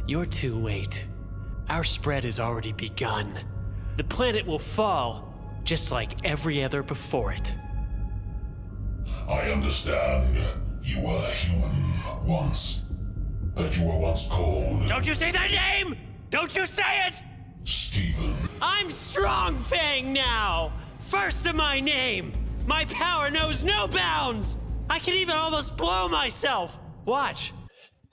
You're too late. Our spread has already begun. The planet will fall, just like every other before it. I understand. You were human once. But you were once called... Don't you say that name! Don't you say it! Stephen. I'm strong Fang now! First in my name! My power knows no bounds! I can even almost blow myself! Watch.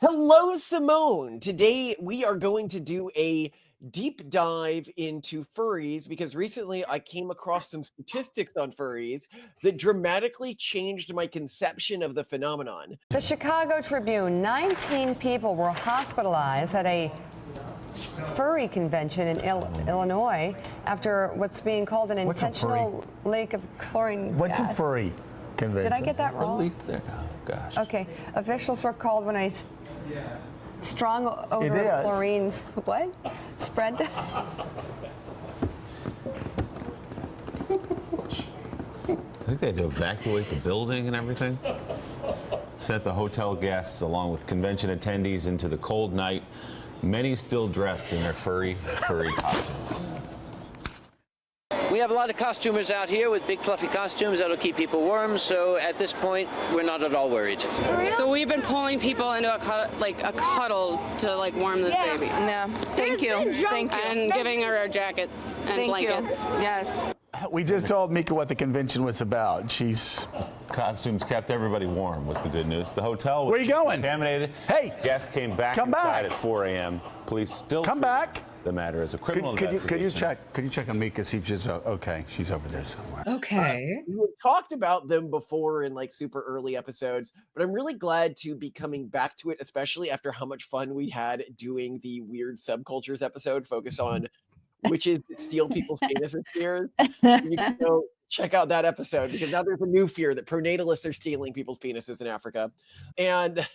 Hello, Simone! Today we are going to do a deep dive into furries because recently I came across some statistics on furries that dramatically changed my conception of the phenomenon. The Chicago Tribune, 19 people were hospitalized at a furry convention in Illinois after what's being called an intentional leak of chlorine What's gas. a furry convention? Did I get that A wrong? leak there. Oh, gosh. Okay. Officials were called when a strong odor It of is. chlorine spread. I think they had to evacuate the building and everything. Sent the hotel guests along with convention attendees into the cold night, many still dressed in their furry costumes. We have a lot of costumers out here with big fluffy costumes that'll keep people warm, so at this point, we're not at all worried. So we've been pulling people into a cuddle to warm this baby. Yeah. Thank you. And giving her our jackets and blankets. Yes. We just told Mika what the convention was about. She's... Costumes kept everybody warm was the good news. The hotel was Where you going? contaminated. Hey! Guests came back Come inside back. at 4 a.m. Police still Come treat back. the matter as a criminal Could investigation. you check on Mika, see if she's okay? She's over there somewhere. Okay. We had talked about them before in super early episodes, but I'm really glad to be coming back to it, especially after how much fun we had doing the weird subcultures episode focused on witches that steal people's penises fears. You can go check out that episode because now there's a new fear that pronatalists are stealing people's penises in Africa. And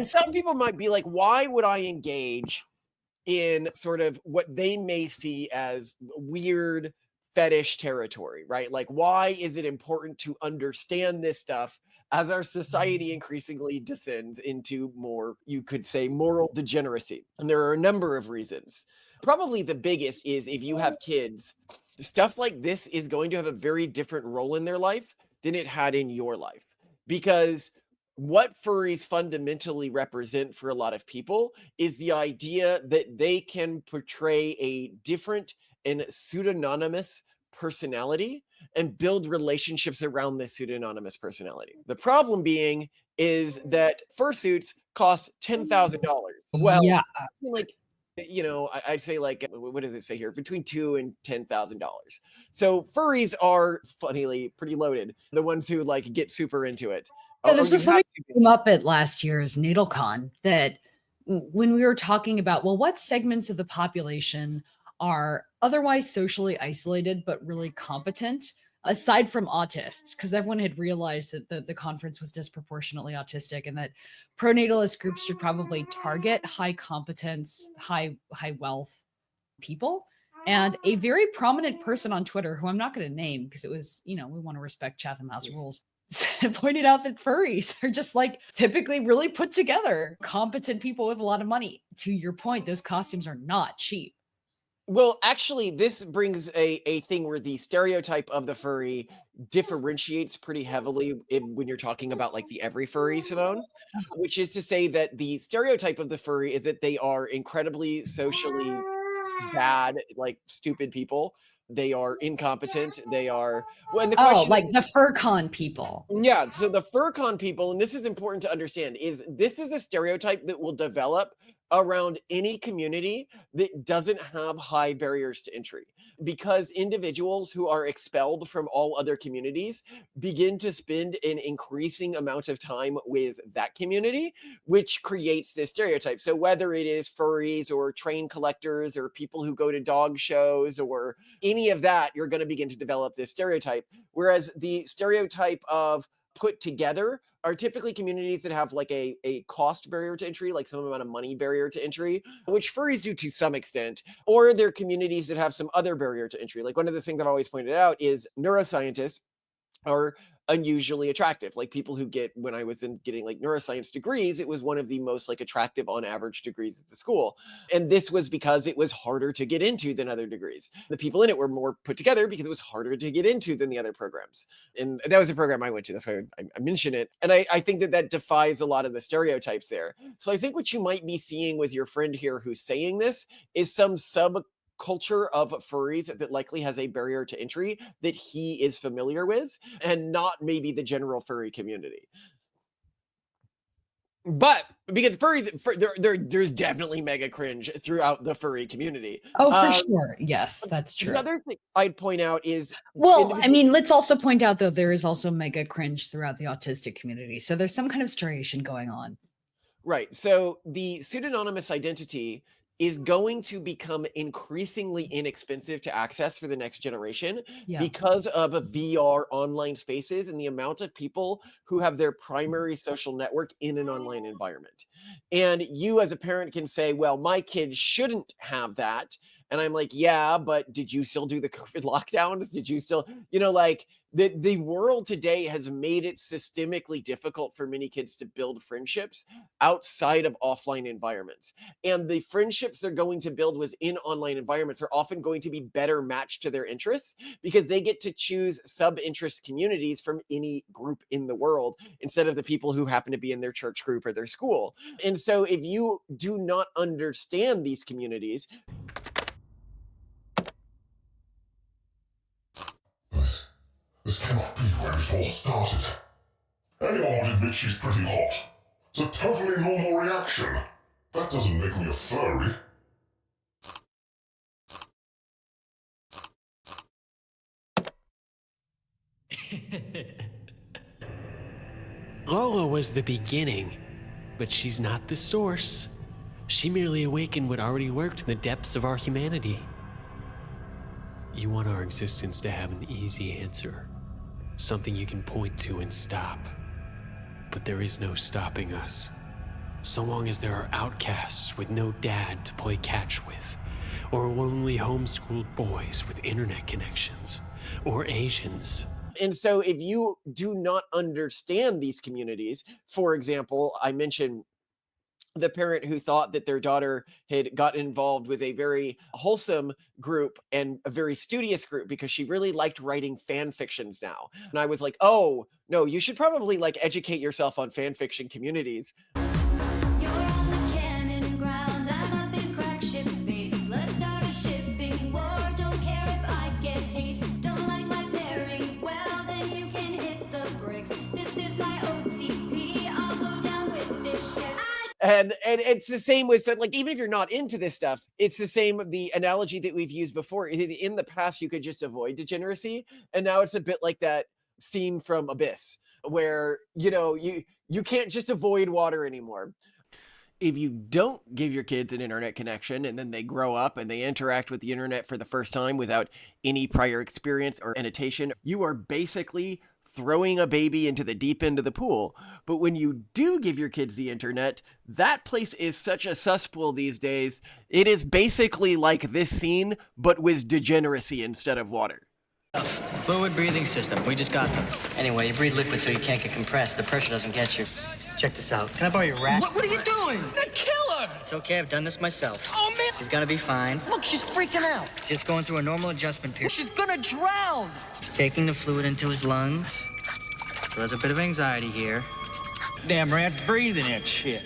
some people might be like, why would I engage in sort of what they may see as weird fetish territory, right? Like, why is it important to understand this stuff as our society increasingly descends into more, you could say, moral degeneracy? And there are a number of reasons. Probably the biggest is if you have kids, stuff like this is going to have a very different role in their life than it had in your life. Because what furries fundamentally represent for a lot of people is the idea that they can portray a different and pseudonymous personality and build relationships around this pseudonymous personality. The problem being is that fursuits cost $10,000. Well, Yeah. I'd say what does it say here? Between $2,000 and $10,000. So furries are funnily pretty loaded. The ones who get super into it. Yeah, this was something that came up at last year's NatalCon that when we were talking about, well, what segments of the population are otherwise socially isolated but really competent, aside from autists, because everyone had realized that the conference was disproportionately autistic and that pronatalist groups should probably target high competence, high wealth people. And a very prominent person on Twitter, who I'm not going to name because it was, we want to respect Chatham House rules, pointed out that furries are just typically really put together, competent people with a lot of money. To your point, those costumes are not cheap. Well, actually, this brings a thing where the stereotype of the furry differentiates pretty heavily when you're talking about the every furry, Simone, which is to say that the stereotype of the furry is that they are incredibly socially bad, stupid people. They are incompetent. They are and the question, the FurCon people. Yeah, so the FurCon people, and this is important to understand, is this is a stereotype that will develop around any community that doesn't have high barriers to entry, because individuals who are expelled from all other communities begin to spend an increasing amount of time with that community, which creates this stereotype. So whether it is furries or train collectors or people who go to dog shows or any of that, you're going to begin to develop this stereotype. Whereas the stereotype of put together are typically communities that have a cost barrier to entry, some amount of money barrier to entry, which furries do to some extent, or they're communities that have some other barrier to entry. One of the things I've always pointed out is neuroscientists are unusually attractive. Like people who get, when I was getting like neuroscience degrees, it was one of the most like attractive on average degrees at the school. And this was because it was harder to get into than other degrees. The people in it were more put together because it was harder to get into than the other programs. And that was a program I went to. That's why I mention it. And I think that defies a lot of the stereotypes there. So I think what you might be seeing with your friend here who's saying this is some culture of furries that likely has a barrier to entry that he is familiar with, and not maybe the general furry community. But because furries, there's definitely mega cringe throughout the furry community. Oh, for sure. Yes, that's true. The other thing I'd point out is, well, I mean, let's also point out though, there is also mega cringe throughout the autistic community. So there's some kind of striation going on. Right. So the pseudonymous identity is going to become increasingly inexpensive to access for the next generation because of VR online spaces and the amount of people who have their primary social network in an online environment. And you as a parent can say, well, my kids shouldn't have that. And I'm like, yeah, but did you still do the COVID lockdowns? Did you still, like the world today has made it systemically difficult for many kids to build friendships outside of offline environments. And the friendships they're going to build within online environments are often going to be better matched to their interests because they get to choose sub-interest communities from any group in the world instead of the people who happen to be in their church group or their school. And so if you do not understand these communities, This cannot be where it all started. Anyone would admit she's pretty hot. It's a totally normal reaction. That doesn't make me a furry. Lola was the beginning, but she's not the source. She merely awakened what already lurked in the depths of our humanity. You want our existence to have an easy answer. Something you can point to and stop. But there is no stopping us. So long as there are outcasts with no dad to play catch with, or lonely homeschooled boys with internet connections, or Asians. And so if you do not understand these communities, for example, I mentioned the parent who thought that their daughter had gotten involved with a very wholesome group and a very studious group because she really liked writing fan fictions now. And I was like, oh, no, you should probably like educate yourself on fan fiction communities. And it's the same with, so like, even if you're not into this stuff, it's the same, the analogy that we've used before is in the past, you could just avoid degeneracy. And now it's a bit like that scene from Abyss where, you can't just avoid water anymore. If you don't give your kids an internet connection and then they grow up and they interact with the internet for the first time without any prior experience or annotation, you are basically throwing a baby into the deep end of the pool. But when you do give your kids the internet, that place is such a cesspool these days. It is basically like this scene, but with degeneracy instead of water. Fluid breathing system. We just got them. Anyway, you breathe liquid so you can't get compressed. The pressure doesn't get you. Check this out. Can I borrow your rat? What are you doing? The killer! It's okay, I've done this myself. Oh, man! He's gonna be fine. Look, she's freaking out. Just going through a normal adjustment period. She's gonna drown! He's taking the fluid into his lungs. So there's a bit of anxiety here. Damn rat's breathing that shit.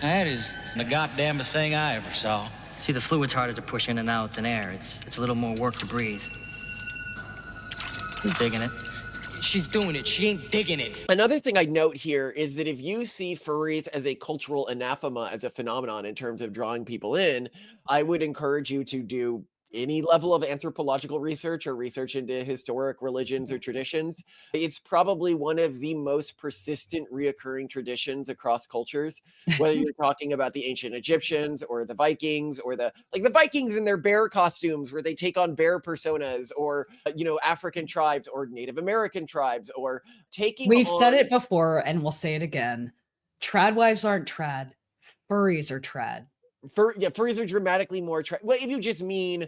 That is the goddamnest thing I ever saw. See, the fluid's harder to push in and out than air. It's a little more work to breathe. He's digging it. She's doing it. She ain't digging it. Another thing I'd note here is that if you see furries as a cultural anathema, as a phenomenon in terms of drawing people in, I would encourage you to do any level of anthropological research or research into historic religions or traditions. It's probably one of the most persistent reoccurring traditions across cultures, whether you're talking about the ancient Egyptians or the Vikings or the Vikings in their bear costumes where they take on bear personas, or African tribes or Native American tribes, or We've said it before and we'll say it again. Trad wives aren't trad. Furries are trad. Furries are dramatically more well, if you just mean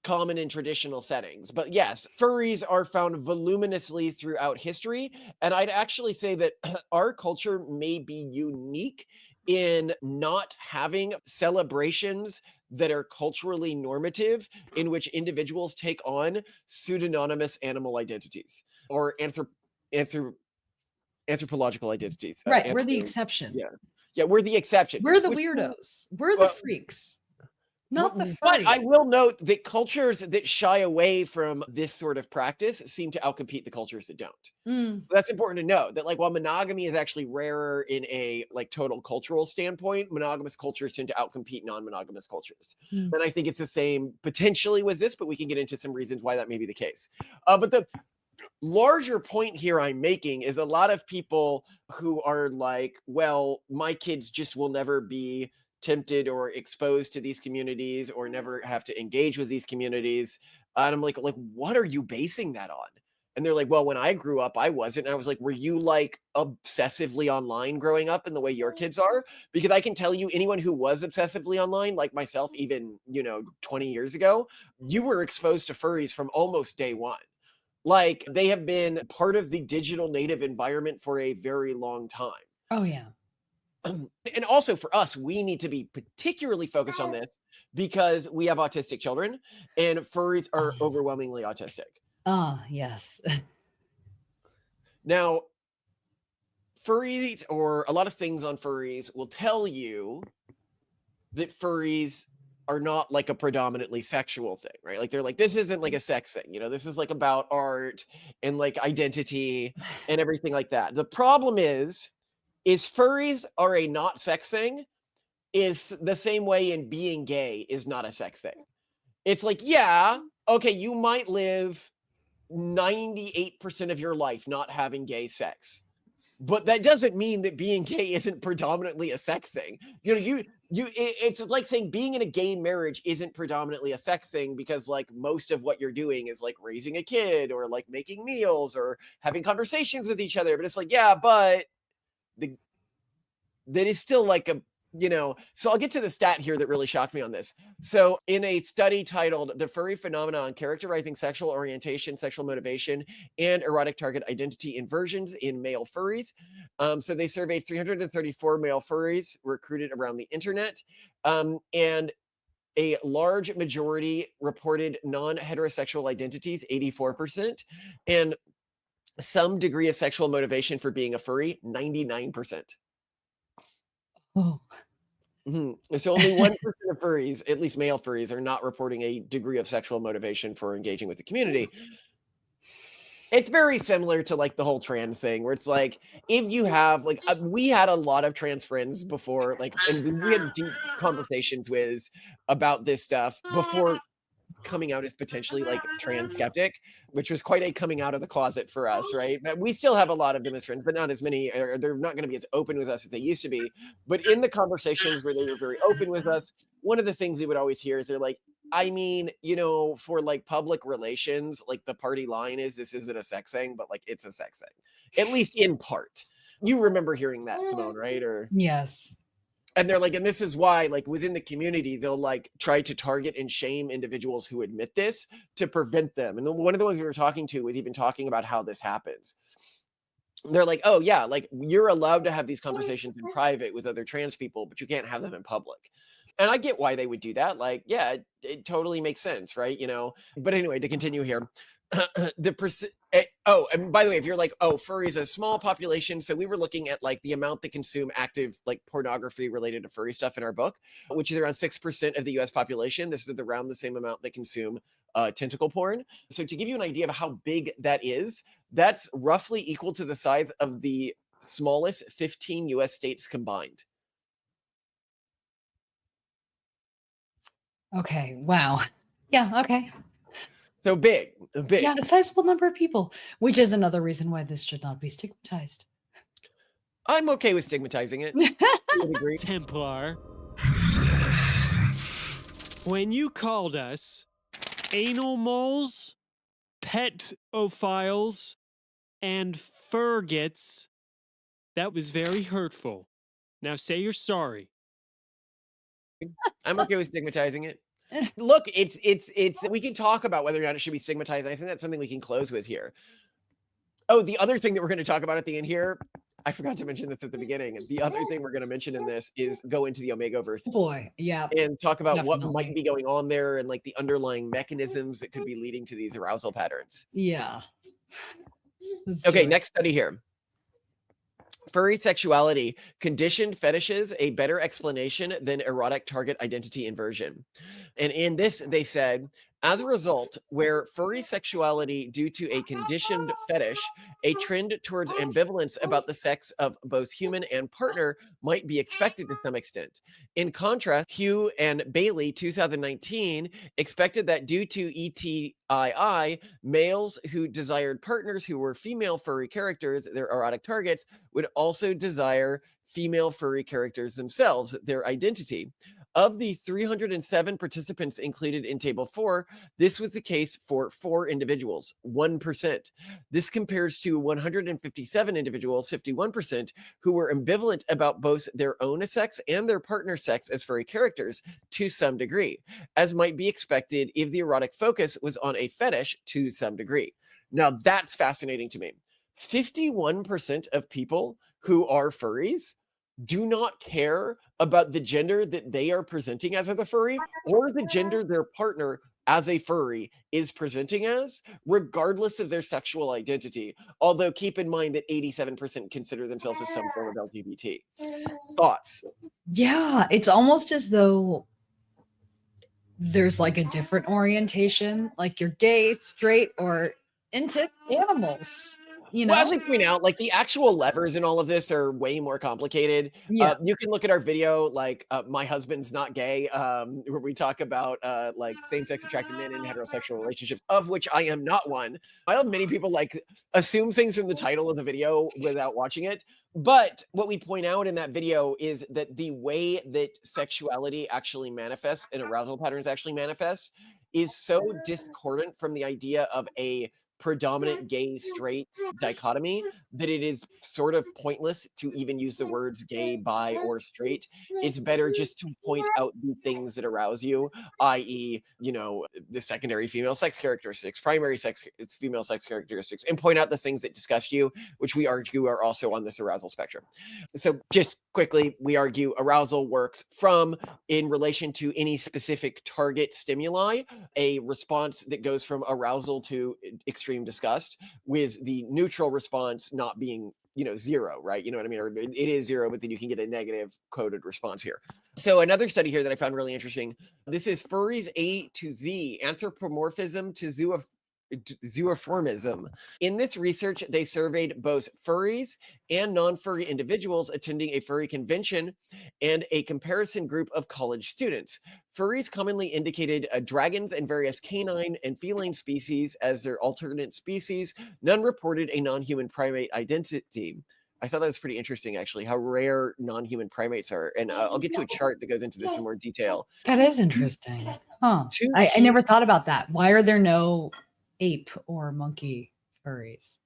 common in traditional settings. But yes, furries are found voluminously throughout history. And I'd actually say that our culture may be unique in not having celebrations that are culturally normative, in which individuals take on pseudonymous animal identities or anthropological identities. Right, we're the exception. Yeah. Yeah, we're the exception. We're the weirdos. We're the freaks. Not the furries. But I will note that cultures that shy away from this sort of practice seem to outcompete the cultures that don't. So that's important to know, that like while monogamy is actually rarer in a like total cultural standpoint, monogamous cultures tend to outcompete non-monogamous cultures. And I think it's the same potentially with this, but we can get into some reasons why that may be the case. But the larger point here I'm making is a lot of people who are like, well, my kids just will never be tempted or exposed to these communities or never have to engage with these communities. And I'm like, what are you basing that on? And they're like, well, when I grew up, I wasn't. And I was like, were you like obsessively online growing up in the way your kids are? Because I can tell you, anyone who was obsessively online, like myself, even, 20 years ago, you were exposed to furries from almost day one. Like they have been part of the digital native environment for a very long time. Oh, yeah. And also for us, we need to be particularly focused on this because we have autistic children and furries are overwhelmingly autistic. Ah, yes. Now, furries, or a lot of things on furries, will tell you that furries are not like a predominantly sexual thing, right? Like they're like, this isn't like a sex thing, this is like about art and like identity and everything like that. The problem is furries are a not sex thing is the same way in being gay is not a sex thing. It's like, yeah, okay, you might live 98% of your life not having gay sex. But that doesn't mean that being gay isn't predominantly a sex thing. It's like saying being in a gay marriage isn't predominantly a sex thing because like most of what you're doing is like raising a kid or like making meals or having conversations with each other. But it's like, yeah, but that is still like so I'll get to the stat here that really shocked me on this. So in a study titled The Furry Phenomenon Characterizing Sexual Orientation, Sexual Motivation, and Erotic Target Identity Inversions in Male Furries. So they surveyed 334 male furries recruited around the internet. And a large majority reported non-heterosexual identities, 84%, and some degree of sexual motivation for being a furry, 99%. Oh. So only 1% of furries, at least male furries, are not reporting a degree of sexual motivation for engaging with the community. It's very similar to like the whole trans thing where it's like, if you have like, we had a lot of trans friends before, like, and we had deep conversations about this stuff before coming out as potentially like trans skeptic, which was quite a coming out of the closet for us, right? But we still have a lot of them as friends, but not as many, or they're not going to be as open with us as they used to be. But in the conversations where they were very open with us, one of the things we would always hear is they're like, I mean, for like public relations, like the party line is this isn't a sex thing, but like it's a sex thing, at least in part. You remember hearing that, Simone, right? Or yes. And they're like, and this is why, like within the community, they'll like try to target and shame individuals who admit this to prevent them. And then one of the ones we were talking to was even talking about how this happens. They're like, oh yeah, like you're allowed to have these conversations in private with other trans people, but you can't have them in public. And I get why they would do that. Like, yeah, it totally makes sense, right? But anyway, to continue here, and by the way, if you're like, furry is a small population, so we were looking at like the amount that consume active like pornography related to furry stuff in our book, which is around 6% of the US population. This is around the same amount that consume tentacle porn. So to give you an idea of how big that is, that's roughly equal to the size of the smallest 15 US states combined. Okay. Wow. Yeah. Okay. So big. Yeah, a sizable number of people, which is another reason why this should not be stigmatized. I'm okay with stigmatizing it. Templar, when you called us anal moles, petophiles, and furgets, that was very hurtful. Now say you're sorry. I'm okay with stigmatizing it. Look, it's we can talk about whether or not it should be stigmatized. I think that's something we can close with here. Oh, the other thing that we're going to talk about at the end here, I forgot to mention this at the beginning. The other thing we're going to mention in this is go into the Omegaverse. Boy, yeah. And talk about what definitely. might be going on there and like the underlying mechanisms that could be leading to these arousal patterns. Yeah. Okay, next study here. Furry sexuality, conditioned fetishes, a better explanation than erotic target identity inversion. And in this, they said, as a result, where furry sexuality due to a conditioned fetish, a trend towards ambivalence about the sex of both human and partner might be expected to some extent. In contrast, Hugh and Bailey, 2019, expected that due to ETII, males who desired partners who were female furry characters, their erotic targets, would also desire female furry characters themselves, their identity. Of the 307 participants included in Table 4, this was the case for 4 individuals, 1%. This compares to 157 individuals, 51%, who were ambivalent about both their own sex and their partner's sex as furry characters to some degree, as might be expected if the erotic focus was on a fetish to some degree. Now, that's fascinating to me. 51% of people who are furries do not care about the gender that they are presenting as a furry or the gender their partner as a furry is presenting as, regardless of their sexual identity. Although keep in mind that 87% consider themselves as some form of LGBT. Thoughts? Yeah, it's almost as though there's like a different orientation, like you're gay, straight, or into animals. You know, well, as we point out, like the actual levers in all of this are way more complicated. Yeah. You can look at our video, like My Husband's Not Gay, where we talk about like same-sex attracted men in heterosexual relationships, of which I am not one. I know many people like assume things from the title of the video without watching it. But what we point out in that video is that the way that sexuality actually manifests and arousal patterns actually manifest is so discordant from the idea of a predominant gay straight dichotomy that it is sort of pointless to even use the words gay, bi, or straight. It's better just to point out the things that arouse you, i.e., you know, the secondary female sex characteristics, primary sex female sex characteristics, and point out the things that disgust you, which we argue are also on this arousal spectrum. So just quickly, we argue arousal works from, in relation to any specific target stimuli, a response that goes from arousal to extreme disgust, with the neutral response not being, you know, 0, right? You know what I mean? Or it is 0, but then you can get a negative coded response here. So another study here that I found really interesting, this is Furries A to Z, anthropomorphism to zooformism. In this research, they surveyed both furries and non-furry individuals attending a furry convention and a comparison group of college students. Furries commonly indicated dragons and various canine and feline species as their alternate species. None reported a non-human primate identity. I thought that was pretty interesting, actually, how rare non-human primates are. And I'll get to a chart that goes into this in more detail. That is interesting. Huh. I never thought about that. Why are there no ape or monkey furries?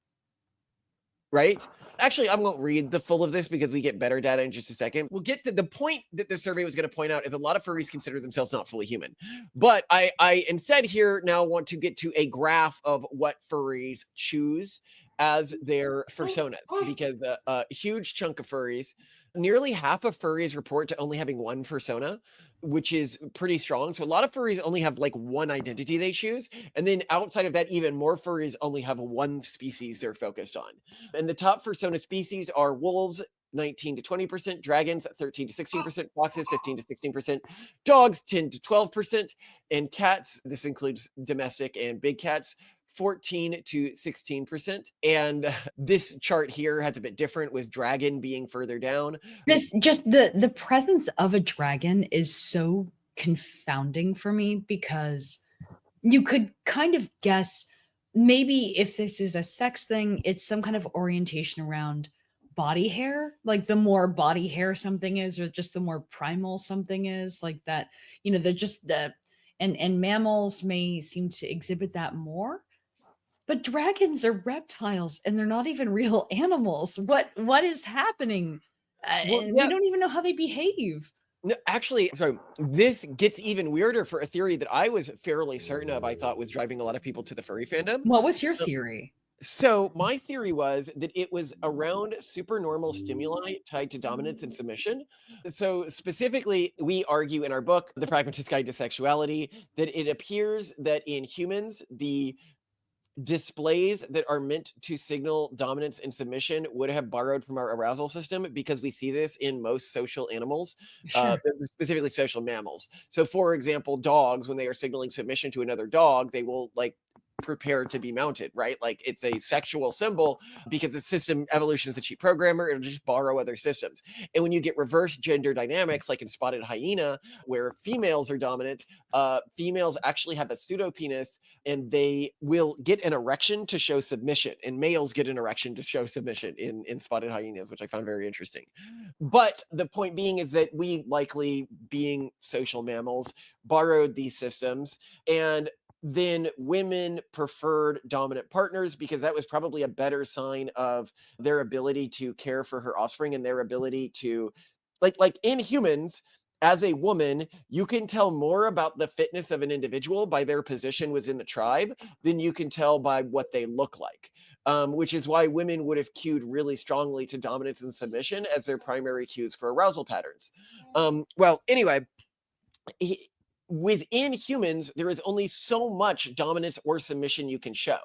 Right? Actually, I won't read the full of this because we get better data in just a second. We'll get to the point that the survey was going to point out is a lot of furries consider themselves not fully human. But I instead here now want to get to a graph of what furries choose as their personas, because a huge chunk of furries, nearly half of furries report to only having one persona, which is pretty strong. So a lot of furries only have like one identity they choose. And then outside of that, even more furries only have one species they're focused on. And the top persona species are wolves, 19 to 20%, dragons, 13 to 16%, foxes, 15 to 16%, dogs, 10 to 12%, and cats, this includes domestic and big cats, 14 to 16%. And this chart here has a bit different, with dragon being further down. This just the presence of a dragon is so confounding for me, because you could kind of guess maybe if this is a sex thing, it's some kind of orientation around body hair. Like the more body hair something is, or just the more primal something is, like that, you know, they're just the and mammals may seem to exhibit that more. But dragons are reptiles and they're not even real animals. What is happening? Well, We don't even know how they behave. No, actually, sorry, this gets even weirder for a theory that I was fairly certain of, I thought was driving a lot of people to the furry fandom. What was your Uh, theory? So my theory was that it was around supernormal stimuli tied to dominance and submission. So specifically, we argue in our book, The Pragmatist's Guide to Sexuality, that it appears that in humans, the displays that are meant to signal dominance and submission would have borrowed from our arousal system because we see this in most social animals, Sure. specifically social mammals. So, for example, dogs, when they are signaling submission to another dog, they will like prepare to be mounted, right? Like it's a sexual symbol because the system evolution is a cheap programmer. It'll just borrow other systems. And when you get reverse gender dynamics, like in spotted hyena, where females are dominant, females actually have a pseudopenis and they will get an erection to show submission, and males get an erection to show submission in spotted hyenas, which I found very interesting. But the point being is that we, likely being social mammals, borrowed these systems, and then women preferred dominant partners because that was probably a better sign of their ability to care for her offspring and their ability to like in humans, as a woman, you can tell more about the fitness of an individual by their position within the tribe than you can tell by what they look like. Which is why women would have cued really strongly to dominance and submission as their primary cues for arousal patterns. Well, anyway, within humans, there is only so much dominance or submission you can show.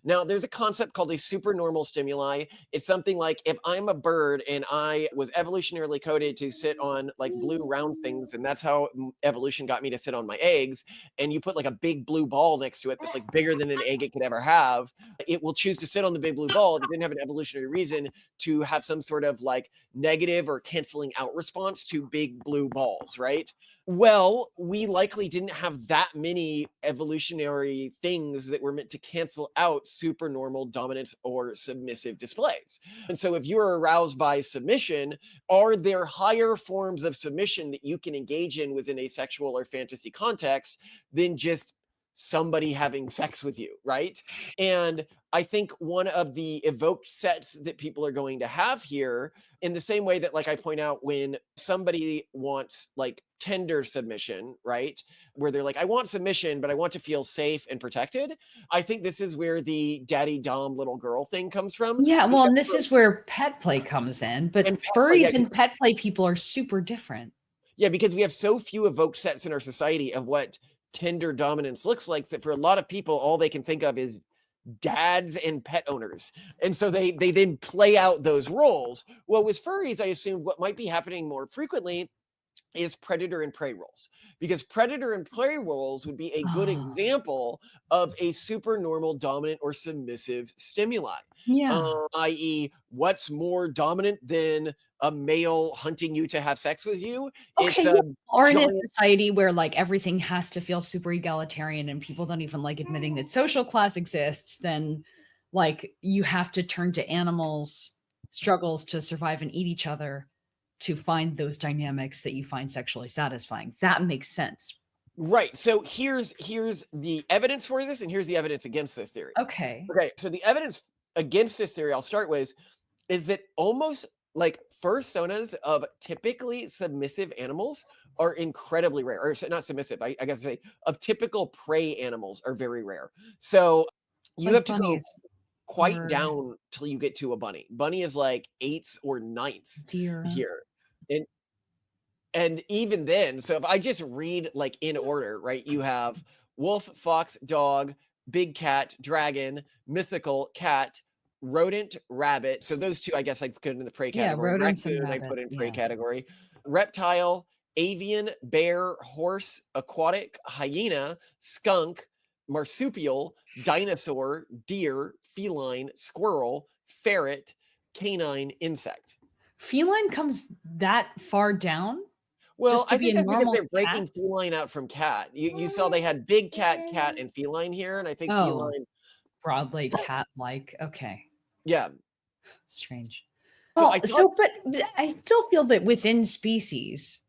Now, there's a concept called a supernormal stimuli. It's something like if I'm a bird and I was evolutionarily coded to sit on like blue round things, and that's how evolution got me to sit on my eggs, and you put like a big blue ball next to it that's like bigger than an egg it could ever have, it will choose to sit on the big blue ball. It didn't have an evolutionary reason to have some sort of like negative or canceling out response to big blue balls, right? Well, we likely didn't have that many evolutionary things that were meant to cancel out supernormal dominance or submissive displays. And so if you're aroused by submission, are there higher forms of submission that you can engage in within a sexual or fantasy context than just somebody having sex with you, right? And I think one of the evoked sets that people are going to have here, in the same way that, like I point out, when somebody wants like tender submission, right? Where they're like, I want submission, but I want to feel safe and protected. I think this is where the daddy dom little girl thing comes from. Yeah, well, Because and this is where pet play comes in, but And pet play, yeah, furries and pet play people are super different. Yeah, because we have so few evoked sets in our society of what tender dominance looks like that for a lot of people, all they can think of is dads and pet owners. And so they then play out those roles. Well, with furries, I assume what might be happening more frequently is predator and prey roles, because predator and prey roles would be a good example of a supernormal dominant or submissive stimuli. Yeah. I.e., what's more dominant than a male hunting you to have sex with you? Okay, It's yeah. a Or in a giant society where like everything has to feel super egalitarian and people don't even like admitting that social class exists, then like you have to turn to animals' struggles to survive and eat each other to find those dynamics that you find sexually satisfying. That makes sense. Right. So here's the evidence for this, and here's the evidence against this theory. Okay. Okay. So the evidence against this theory, I'll start with, is that almost like fursonas of typically submissive animals are incredibly rare, or not submissive. I guess say of typical prey animals are very rare. So you Like have to go bunnies quite or down till you get to a bunny. Bunny is like 8s or 9s deer. here. And even then, so if I just read like in order, right? You have wolf, fox, dog, big cat, dragon, mythical, cat, rodent, rabbit. So those two, I guess I put in the prey Yeah, category. rodents and Raccoon, I rabbits. put in prey Yeah. category. Reptile, avian, bear, horse, aquatic, hyena, skunk, marsupial, dinosaur, deer, feline, squirrel, ferret, canine, insect. Feline comes that far down? Well, Just to I be think a that's because normal they're breaking cat? feline out from cat. You saw they had big cat, cat, and feline here, and I think Oh, feline. broadly cat-like. Okay. Yeah. Strange. So Well, I thought, but I still feel that within species,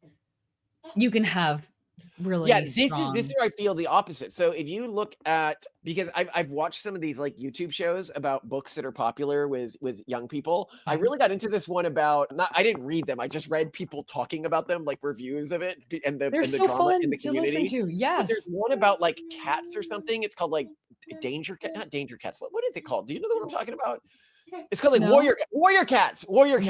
you can have really Yeah, this strong. is where I feel the opposite. So if you look at, because I've watched some of these like YouTube shows about books that are popular with young people. I really got into this one about, not, I didn't read them. I just read people talking about them, like reviews of it and the They're so drama in fun the to listen community. to. But Yes. there's one about like cats or something. It's called like Danger Cat, not Danger Cats. What is it called? Do you know what I'm talking about? It's called like No. Warrior Cats. Warrior Cats. Warrior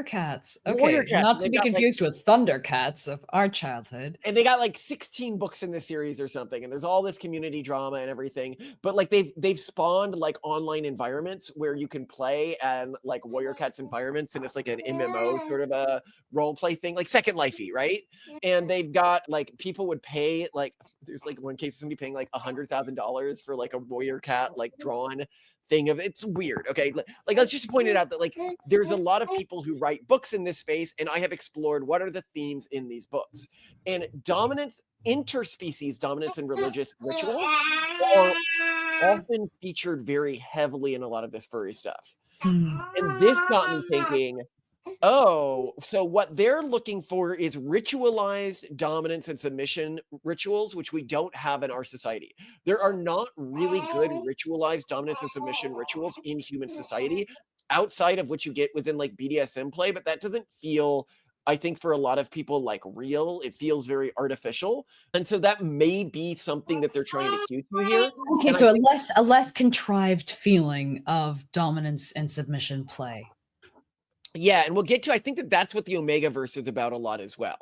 Cats. Warrior Okay, Cats. not to They be got, like, confused with Thundercats of our childhood. and they got like 16 books in this series or something, and there's all this community drama and everything. But like they've spawned like online environments where you can play and like Warrior Cats environments, and it's like an MMO sort of a role play thing, like Second Lifey, right? And they've got like people would pay, like there's like one case of somebody paying like $100,000 for like a Warrior Cat like drawn thing of, it's weird. Okay, like let's just point it out that like there's a lot of people who write books in this space, and I have explored what are the themes in these books. And dominance, interspecies dominance and religious rituals are often featured very heavily in a lot of this furry stuff. And this got me thinking, oh, so what they're looking for is ritualized dominance and submission rituals, which we don't have in our society. There are not really good ritualized dominance and submission rituals in human society outside of what you get within like BDSM play, but that doesn't feel, I think, for a lot of people like real. It feels very artificial. And so that may be something that they're trying to cue to here. Okay, And so a less contrived feeling of dominance and submission play. yeah, and we'll get to, I think that that's what the Omegaverse is about a lot as well.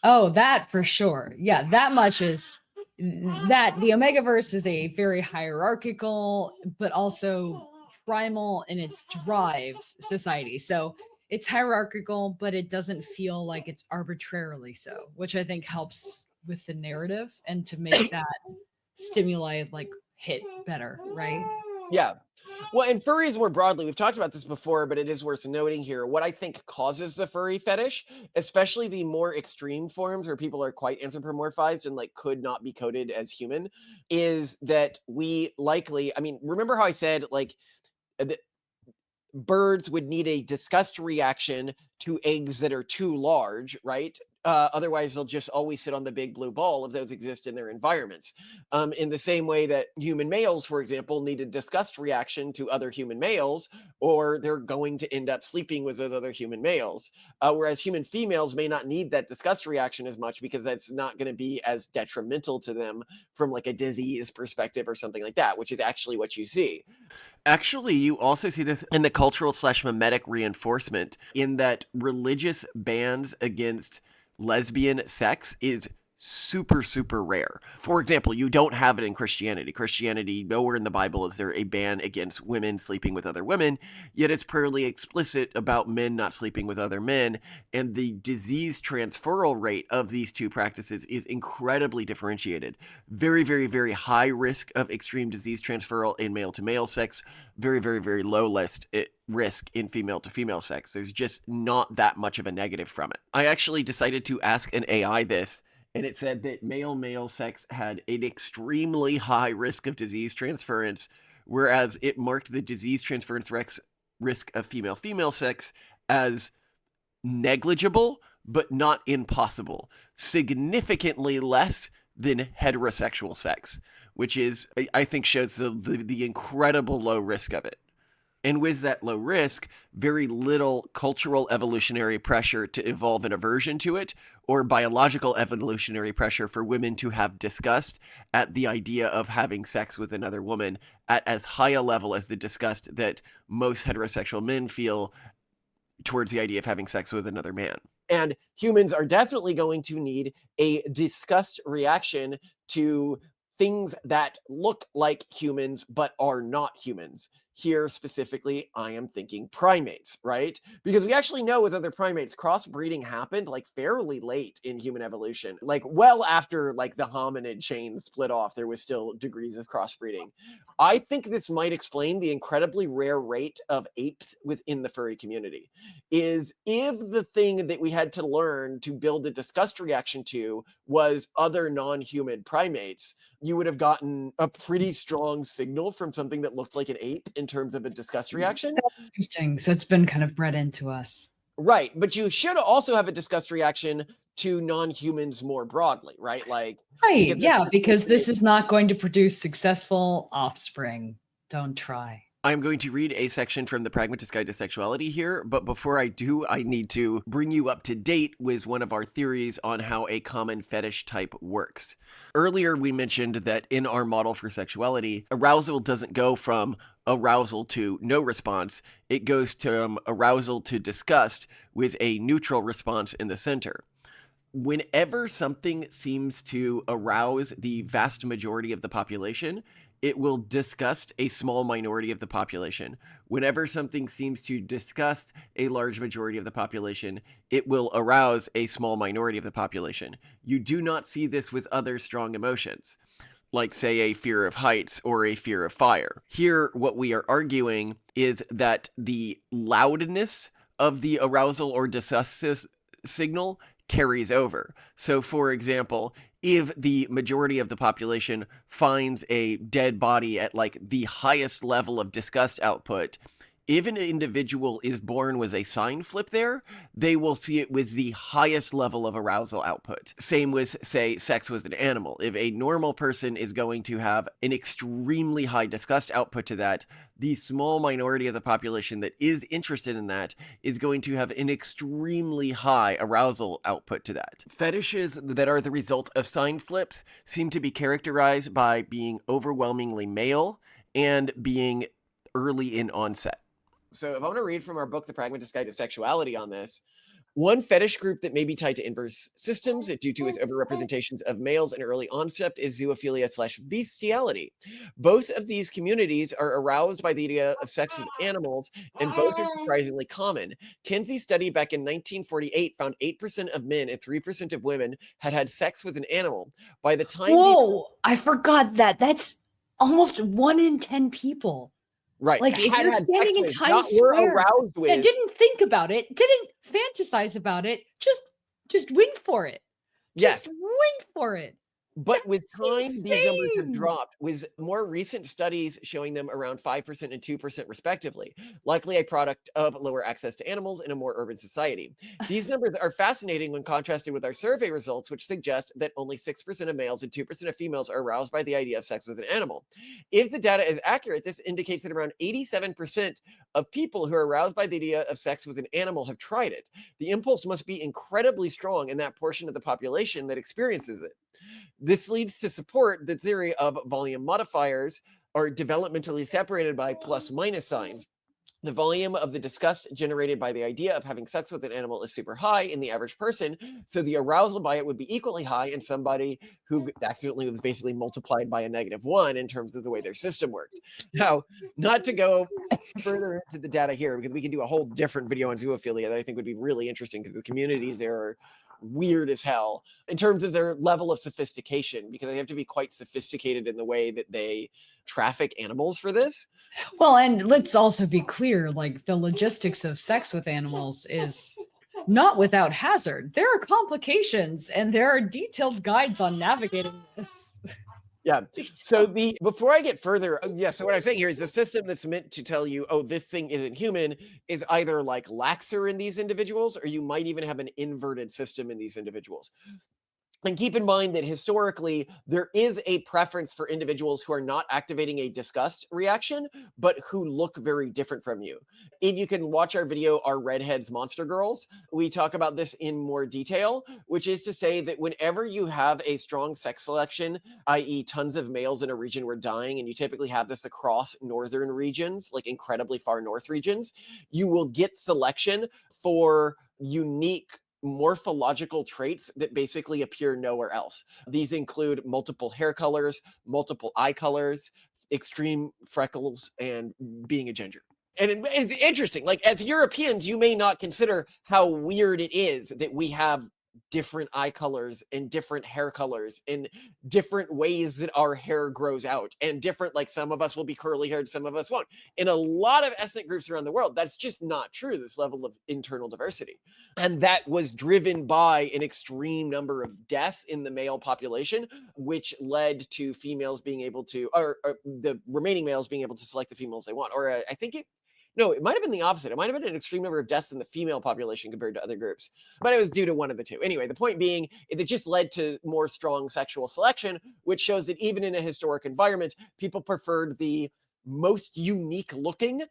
Oh, that for sure. Yeah, that much is that the Omegaverse is a very hierarchical, but also primal in its drives society. So it's hierarchical, but it doesn't feel like it's arbitrarily so, which I think helps with the narrative and to make that stimuli like hit better, right? Yeah. Well, and furries more broadly, we've talked about this before, but it is worth noting here. What I think causes the furry fetish, especially the more extreme forms where people are quite anthropomorphized and like could not be coded as human, is that we likely, I mean, remember how I said like birds would need a disgust reaction to eggs that are too large, right? Otherwise, they'll just always sit on the big blue ball if those exist in their environments. In the same way that human males, for example, need a disgust reaction to other human males, or they're going to end up sleeping with those other human males. Whereas human females may not need that disgust reaction as much because that's not going to be as detrimental to them from like a disease perspective or something like that, which is actually what you see. Actually, you also see this in the cultural / mimetic reinforcement, in that religious bans against lesbian sex is super, super rare. For example, you don't have it in Christianity. Christianity, nowhere in the Bible is there a ban against women sleeping with other women, yet it's fairly explicit about men not sleeping with other men, and the disease transferal rate of these two practices is incredibly differentiated. Very, very, very high risk of extreme disease transferal in male-to-male sex, very, very, very low risk in female-to-female sex. There's just not that much of a negative from it. I actually decided to ask an AI this, and it said that male-male sex had an extremely high risk of disease transference, whereas it marked the disease transference risk of female-female sex as negligible, but not impossible. Significantly less than heterosexual sex, which is, I think, shows the incredible low risk of it. And with that low risk, very little cultural evolutionary pressure to evolve an aversion to it, or biological evolutionary pressure for women to have disgust at the idea of having sex with another woman at as high a level as the disgust that most heterosexual men feel towards the idea of having sex with another man. And humans are definitely going to need a disgust reaction to things that look like humans but are not humans. Here specifically, I am thinking primates, right? Because we actually know with other primates, crossbreeding happened like fairly late in human evolution. Like well after like the hominid chain split off, there was still degrees of crossbreeding. I think this might explain the incredibly rare rate of apes within the furry community. Is if the thing that we had to learn to build a disgust reaction to was other non-human primates, you would have gotten a pretty strong signal from something that looked like an ape in terms of a disgust reaction. That's interesting. So it's been kind of bred into us. Right, but you should also have a disgust reaction to non-humans more broadly, right? Like, right, yeah, because this is not going to produce successful offspring. Don't try. I'm going to read a section from the Pragmatist Guide to Sexuality here, but before I do, I need to bring you up to date with one of our theories on how a common fetish type works. Earlier, we mentioned that in our model for sexuality, arousal doesn't go from arousal to no response. It goes from arousal to disgust with a neutral response in the center. Whenever something seems to arouse the vast majority of the population, it will disgust a small minority of the population. Whenever something seems to disgust a large majority of the population, it will arouse a small minority of the population. You do not see this with other strong emotions, like, say, a fear of heights or a fear of fire. Here, what we are arguing is that the loudness of the arousal or disgust signal carries over. So, for example, if the majority of the population finds a dead body at like the highest level of disgust output, if an individual is born with a sign flip there, they will see it with the highest level of arousal output. Same with, say, sex with an animal. If a normal person is going to have an extremely high disgust output to that, the small minority of the population that is interested in that is going to have an extremely high arousal output to that. Fetishes that are the result of sign flips seem to be characterized by being overwhelmingly male and being early in onset. So if I want to read from our book, The Pragmatist Guide to Sexuality, on this, one fetish group that may be tied to inverse systems due to its overrepresentations of males in early onset is zoophilia/bestiality. Both of these communities are aroused by the idea of sex with animals, and both are surprisingly common. Kinsey's study back in 1948 found 8% of men and 3% of women had sex with an animal. By the time I forgot that. That's almost 1 in 10 people. Right. Like, if you're standing in Times Square that didn't think about it, didn't fantasize about it, just win for it. Just win for it. But with time, these numbers have dropped, with more recent studies showing them around 5% and 2% respectively, likely a product of lower access to animals in a more urban society. These numbers are fascinating when contrasted with our survey results, which suggest that only 6% of males and 2% of females are aroused by the idea of sex with an animal. If the data is accurate, this indicates that around 87% of people who are aroused by the idea of sex with an animal have tried it. The impulse must be incredibly strong in that portion of the population that experiences it. This leads to support the theory of volume modifiers are developmentally separated by plus-minus signs. The volume of the disgust generated by the idea of having sex with an animal is super high in the average person, so the arousal by it would be equally high in somebody who accidentally was basically multiplied by a -1 in terms of the way their system worked. Now, not to go further into the data here, because we can do a whole different video on zoophilia that I think would be really interesting, because the communities there are weird as hell in terms of their level of sophistication, because they have to be quite sophisticated in the way that they traffic animals for this. Well, and let's also be clear, like, the logistics of sex with animals is not without hazard. There are complications, and there are detailed guides on navigating this. Yeah. So before I get further, so what I'm saying here is the system that's meant to tell you, oh, this thing isn't human, is either like laxer in these individuals, or you might even have an inverted system in these individuals. And keep in mind that historically, there is a preference for individuals who are not activating a disgust reaction, but who look very different from you. If you can watch our video, Our Redheads Monster Girls, we talk about this in more detail, which is to say that whenever you have a strong sex selection, i.e. tons of males in a region were dying, and you typically have this across northern regions, like incredibly far north regions, you will get selection for unique morphological traits that basically appear nowhere else. These include multiple hair colors, multiple eye colors, extreme freckles, and being a ginger. And it's interesting, like, as Europeans, you may not consider how weird it is that we have different eye colors and different hair colors and different ways that our hair grows out, and different, like, some of us will be curly haired, some of us won't. In a lot of ethnic groups around the world, that's just not true, this level of internal diversity. And that was driven by an extreme number of deaths in the male population, which led to females being able to, or the remaining males being able to select the females they want. Or I think No, it might have been the opposite. It might have been an extreme number of deaths in the female population compared to other groups, but it was due to one of the two. Anyway, the point being, it just led to more strong sexual selection, which shows that even in a historic environment, people preferred the most unique looking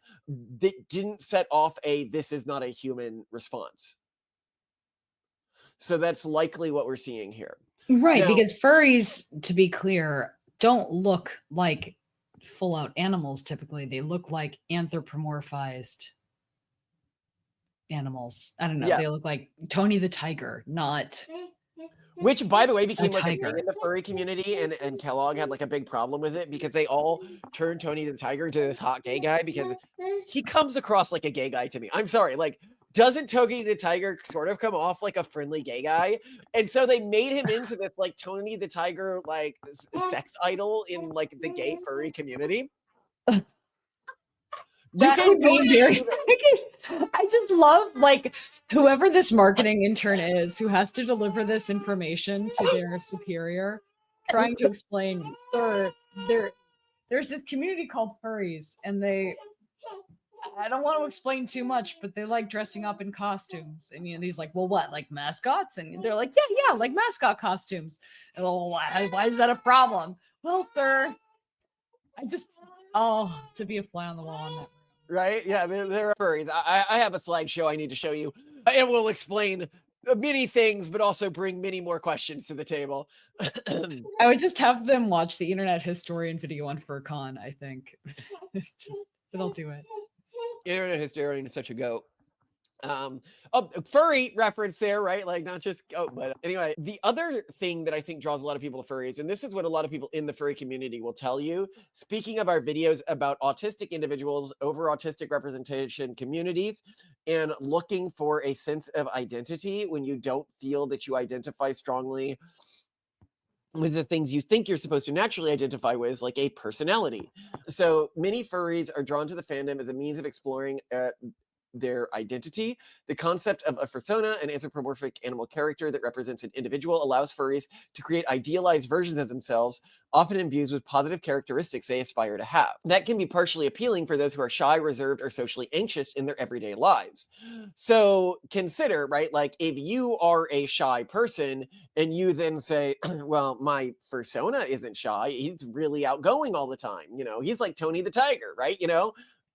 that didn't set off a "this is not a human" response. So that's likely what we're seeing here. Right, Now, because furries, to be clear, don't look like full out animals typically. They look like anthropomorphized animals. I don't know. Yeah. They look like Tony the Tiger, not which, by the way, became like a tiger. thing in the furry community, and Kellogg had like a big problem with it because they all turned Tony the Tiger into this hot gay guy because he comes across like a gay guy to me. I'm sorry, like, doesn't Tony the Tiger sort of come off like a friendly gay guy? And so they made him into this like Tony the Tiger like sex idol in like the gay furry community. That would be very. I just love like whoever this marketing intern is who has to deliver this information to their superior, trying to explain, sir, there's this community called furries, and I don't want to explain too much, but they like dressing up in costumes. And he's like, well, what, like mascots? And they're like, yeah, like mascot costumes. And, well, why is that a problem? Well, sir, to be a fly on the wall on that. Right? Yeah, there are furries. I have a slideshow I need to show you. It will explain many things, but also bring many more questions to the table. I would just have them watch the Internet Historian video on FurCon, I think. It'll do it. Internet Historian is such a goat. Furry reference there, right? Like not just but anyway, the other thing that I think draws a lot of people to furries, and this is what a lot of people in the furry community will tell you, speaking of our videos about autistic individuals over autistic representation communities and looking for a sense of identity when you don't feel that you identify strongly with the things you think you're supposed to naturally identify with, like a personality. So many furries are drawn to the fandom as a means of exploring their identity. The concept of a fursona, an anthropomorphic animal character that represents an individual, allows furries to create idealized versions of themselves, often imbued with positive characteristics they aspire to have. That can be partially appealing for those who are shy, reserved, or socially anxious in their everyday lives. So consider, right, like if you are a shy person and you then say, well, my fursona isn't shy, he's really outgoing all the time, he's like Tony the Tiger, right?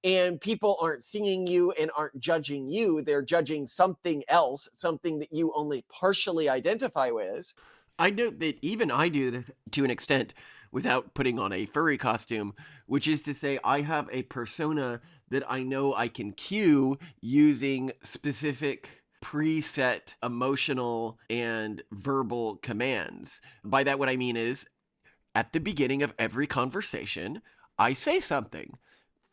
And people aren't seeing you and aren't judging you. They're judging something else, something that you only partially identify with. I note that even I do this to an extent without putting on a furry costume, which is to say I have a persona that I know I can cue using specific preset emotional and verbal commands. By that, what I mean is at the beginning of every conversation, I say something.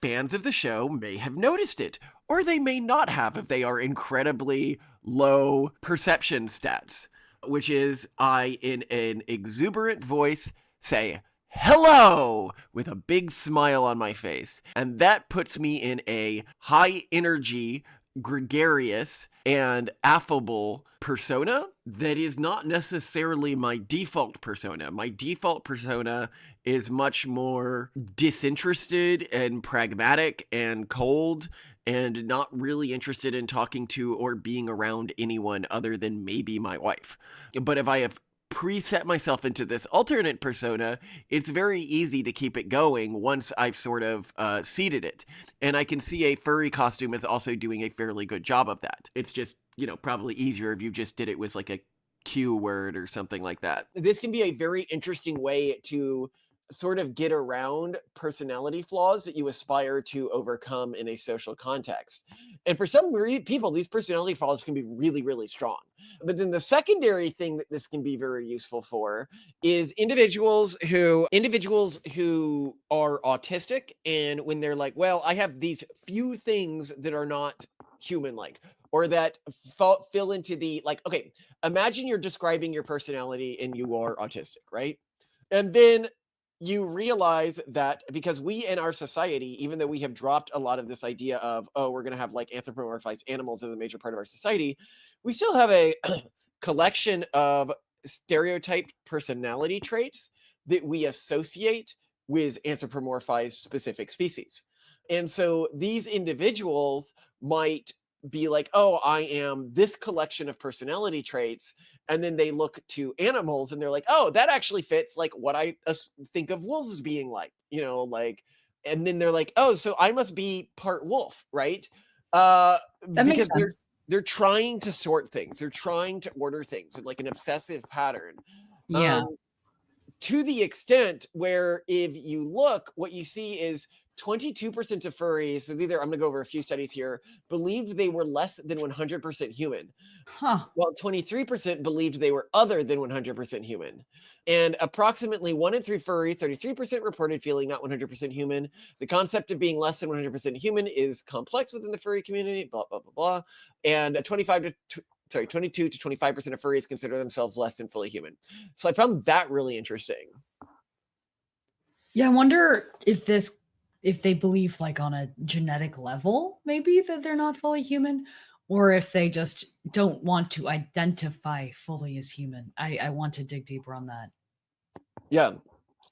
Fans of the show may have noticed it, or they may not have if they are incredibly low perception stats, which is I, in an exuberant voice, say, hello, with a big smile on my face. And that puts me in a high energy, gregarious, and affable persona that is not necessarily my default persona. My default persona is much more disinterested and pragmatic and cold and not really interested in talking to or being around anyone other than maybe my wife. But if I have preset myself into this alternate persona, it's very easy to keep it going once I've sort of seeded it. And I can see a furry costume is also doing a fairly good job of that. It's just, probably easier if you just did it with like a Q word or something like that. This can be a very interesting way to sort of get around personality flaws that you aspire to overcome in a social context. And for some people, these personality flaws can be really, really strong. But then the secondary thing that this can be very useful for is individuals who are autistic, and when they're like, well, I have these few things that are not human-like, or that fill into the, like, okay, imagine you're describing your personality and you are autistic, right? And then you realize that because we in our society, even though we have dropped a lot of this idea of, we're going to have like anthropomorphized animals as a major part of our society, we still have a collection of stereotyped personality traits that we associate with anthropomorphized specific species. And so these individuals might be like, oh, I am this collection of personality traits. And then they look to animals and they're like, oh, that actually fits like what I think of wolves being like, like, and then they're like, oh, so I must be part wolf, right? That makes Because sense. they're trying to sort things. They're trying to order things in like an obsessive pattern. Yeah. To the extent where if you look, what you see is 22% of furries, so I'm going to go over a few studies here, believed they were less than 100% human. Huh. While 23% believed they were other than 100% human. And approximately 1 in 3 furries, 33% reported feeling not 100% human. The concept of being less than 100% human is complex within the furry community, blah, blah, blah, blah. And 22 to 25% of furries consider themselves less than fully human. So I found that really interesting. Yeah, I wonder if they believe like on a genetic level, maybe that they're not fully human, or if they just don't want to identify fully as human. I want to dig deeper on that. Yeah,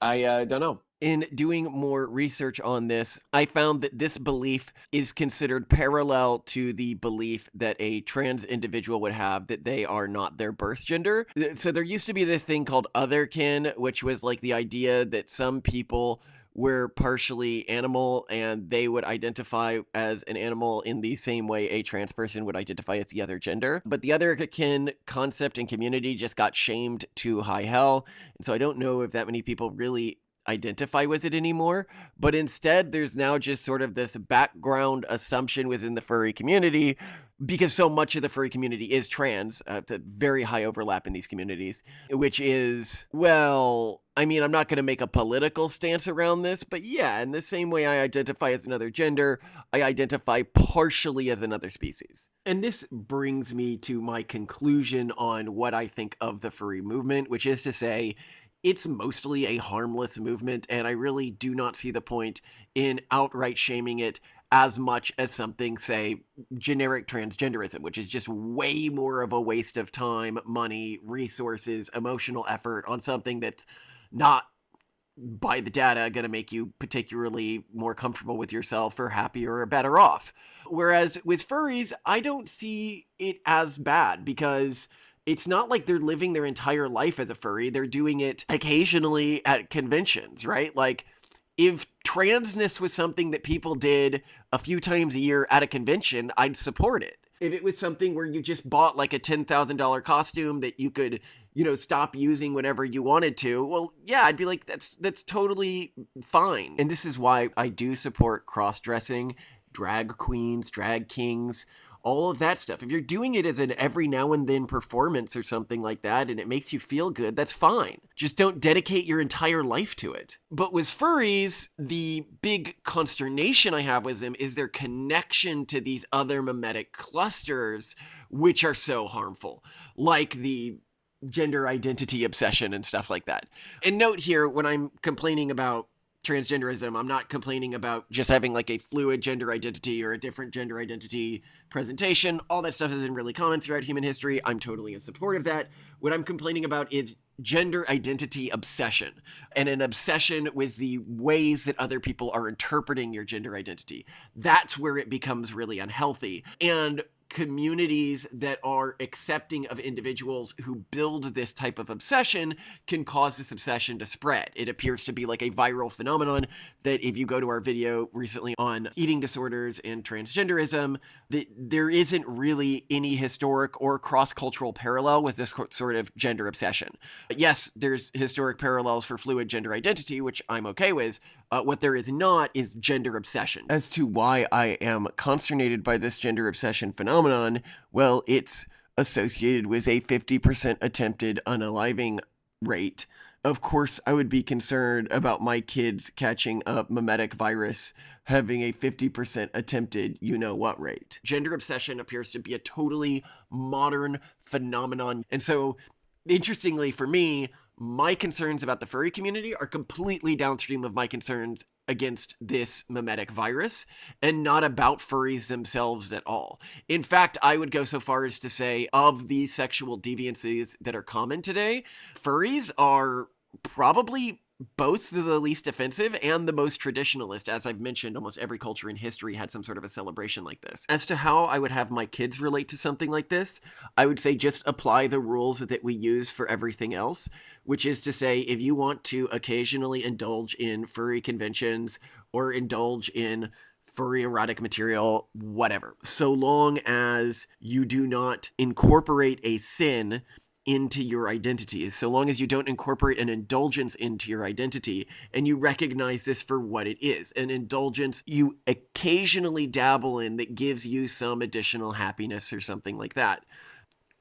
I don't know. In doing more research on this, I found that this belief is considered parallel to the belief that a trans individual would have that they are not their birth gender. So there used to be this thing called otherkin, which was like the idea that some people were partially animal and they would identify as an animal in the same way a trans person would identify as the other gender. But the otherkin concept and community just got shamed to high hell. And so I don't know if that many people really identify with it anymore, but instead there's now just sort of this background assumption within the furry community, because so much of the furry community is trans, it's a very high overlap in these communities, which is, well, I mean, I'm not going to make a political stance around this, but yeah, in the same way I identify as another gender, I identify partially as another species. And this brings me to my conclusion on what I think of the furry movement, which is to say, it's mostly a harmless movement, and I really do not see the point in outright shaming it as much as something, say, generic transgenderism, which is just way more of a waste of time, money, resources, emotional effort on something that's not, by the data, going to make you particularly more comfortable with yourself or happier or better off. Whereas with furries, I don't see it as bad, because it's not like they're living their entire life as a furry. They're doing it occasionally at conventions, right? Like, if transness was something that people did a few times a year at a convention, I'd support it. If it was something where you just bought like a $10,000 costume that you could, stop using whenever you wanted to, well, yeah, I'd be like, that's totally fine. And this is why I do support cross-dressing, drag queens, drag kings, all of that stuff. If you're doing it as an every now and then performance or something like that, and it makes you feel good, that's fine. Just don't dedicate your entire life to it. But with furries, the big consternation I have with them is their connection to these other mimetic clusters, which are so harmful, like the gender identity obsession and stuff like that. And note here, when I'm complaining about transgenderism, I'm not complaining about just having like a fluid gender identity or a different gender identity presentation. All that stuff has been really common throughout human history. I'm totally in support of that. What I'm complaining about is gender identity obsession, and an obsession with the ways that other people are interpreting your gender identity. That's where it becomes really unhealthy. And communities that are accepting of individuals who build this type of obsession can cause this obsession to spread. It appears to be like a viral phenomenon that, if you go to our video recently on eating disorders and transgenderism, that there isn't really any historic or cross-cultural parallel with this sort of gender obsession. Yes, there's historic parallels for fluid gender identity, which I'm okay with. What there is not is gender obsession. As to why I am consternated by this gender obsession phenomenon, well, it's associated with a 50% attempted unaliving rate. Of course, I would be concerned about my kids catching a mimetic virus having a 50% attempted you-know-what rate. Gender obsession appears to be a totally modern phenomenon. And so, interestingly for me, my concerns about the furry community are completely downstream of my concerns against this mimetic virus, and not about furries themselves at all. In fact, I would go so far as to say, of the sexual deviancies that are common today, furries are probably both the least offensive and the most traditionalist. As I've mentioned, almost every culture in history had some sort of a celebration like this. As to how I would have my kids relate to something like this, I would say just apply the rules that we use for everything else, which is to say, if you want to occasionally indulge in furry conventions or indulge in furry erotic material, whatever, so long as you do not incorporate a sin into your identity, so long as you don't incorporate an indulgence into your identity and you recognize this for what it is, an indulgence you occasionally dabble in that gives you some additional happiness or something like that.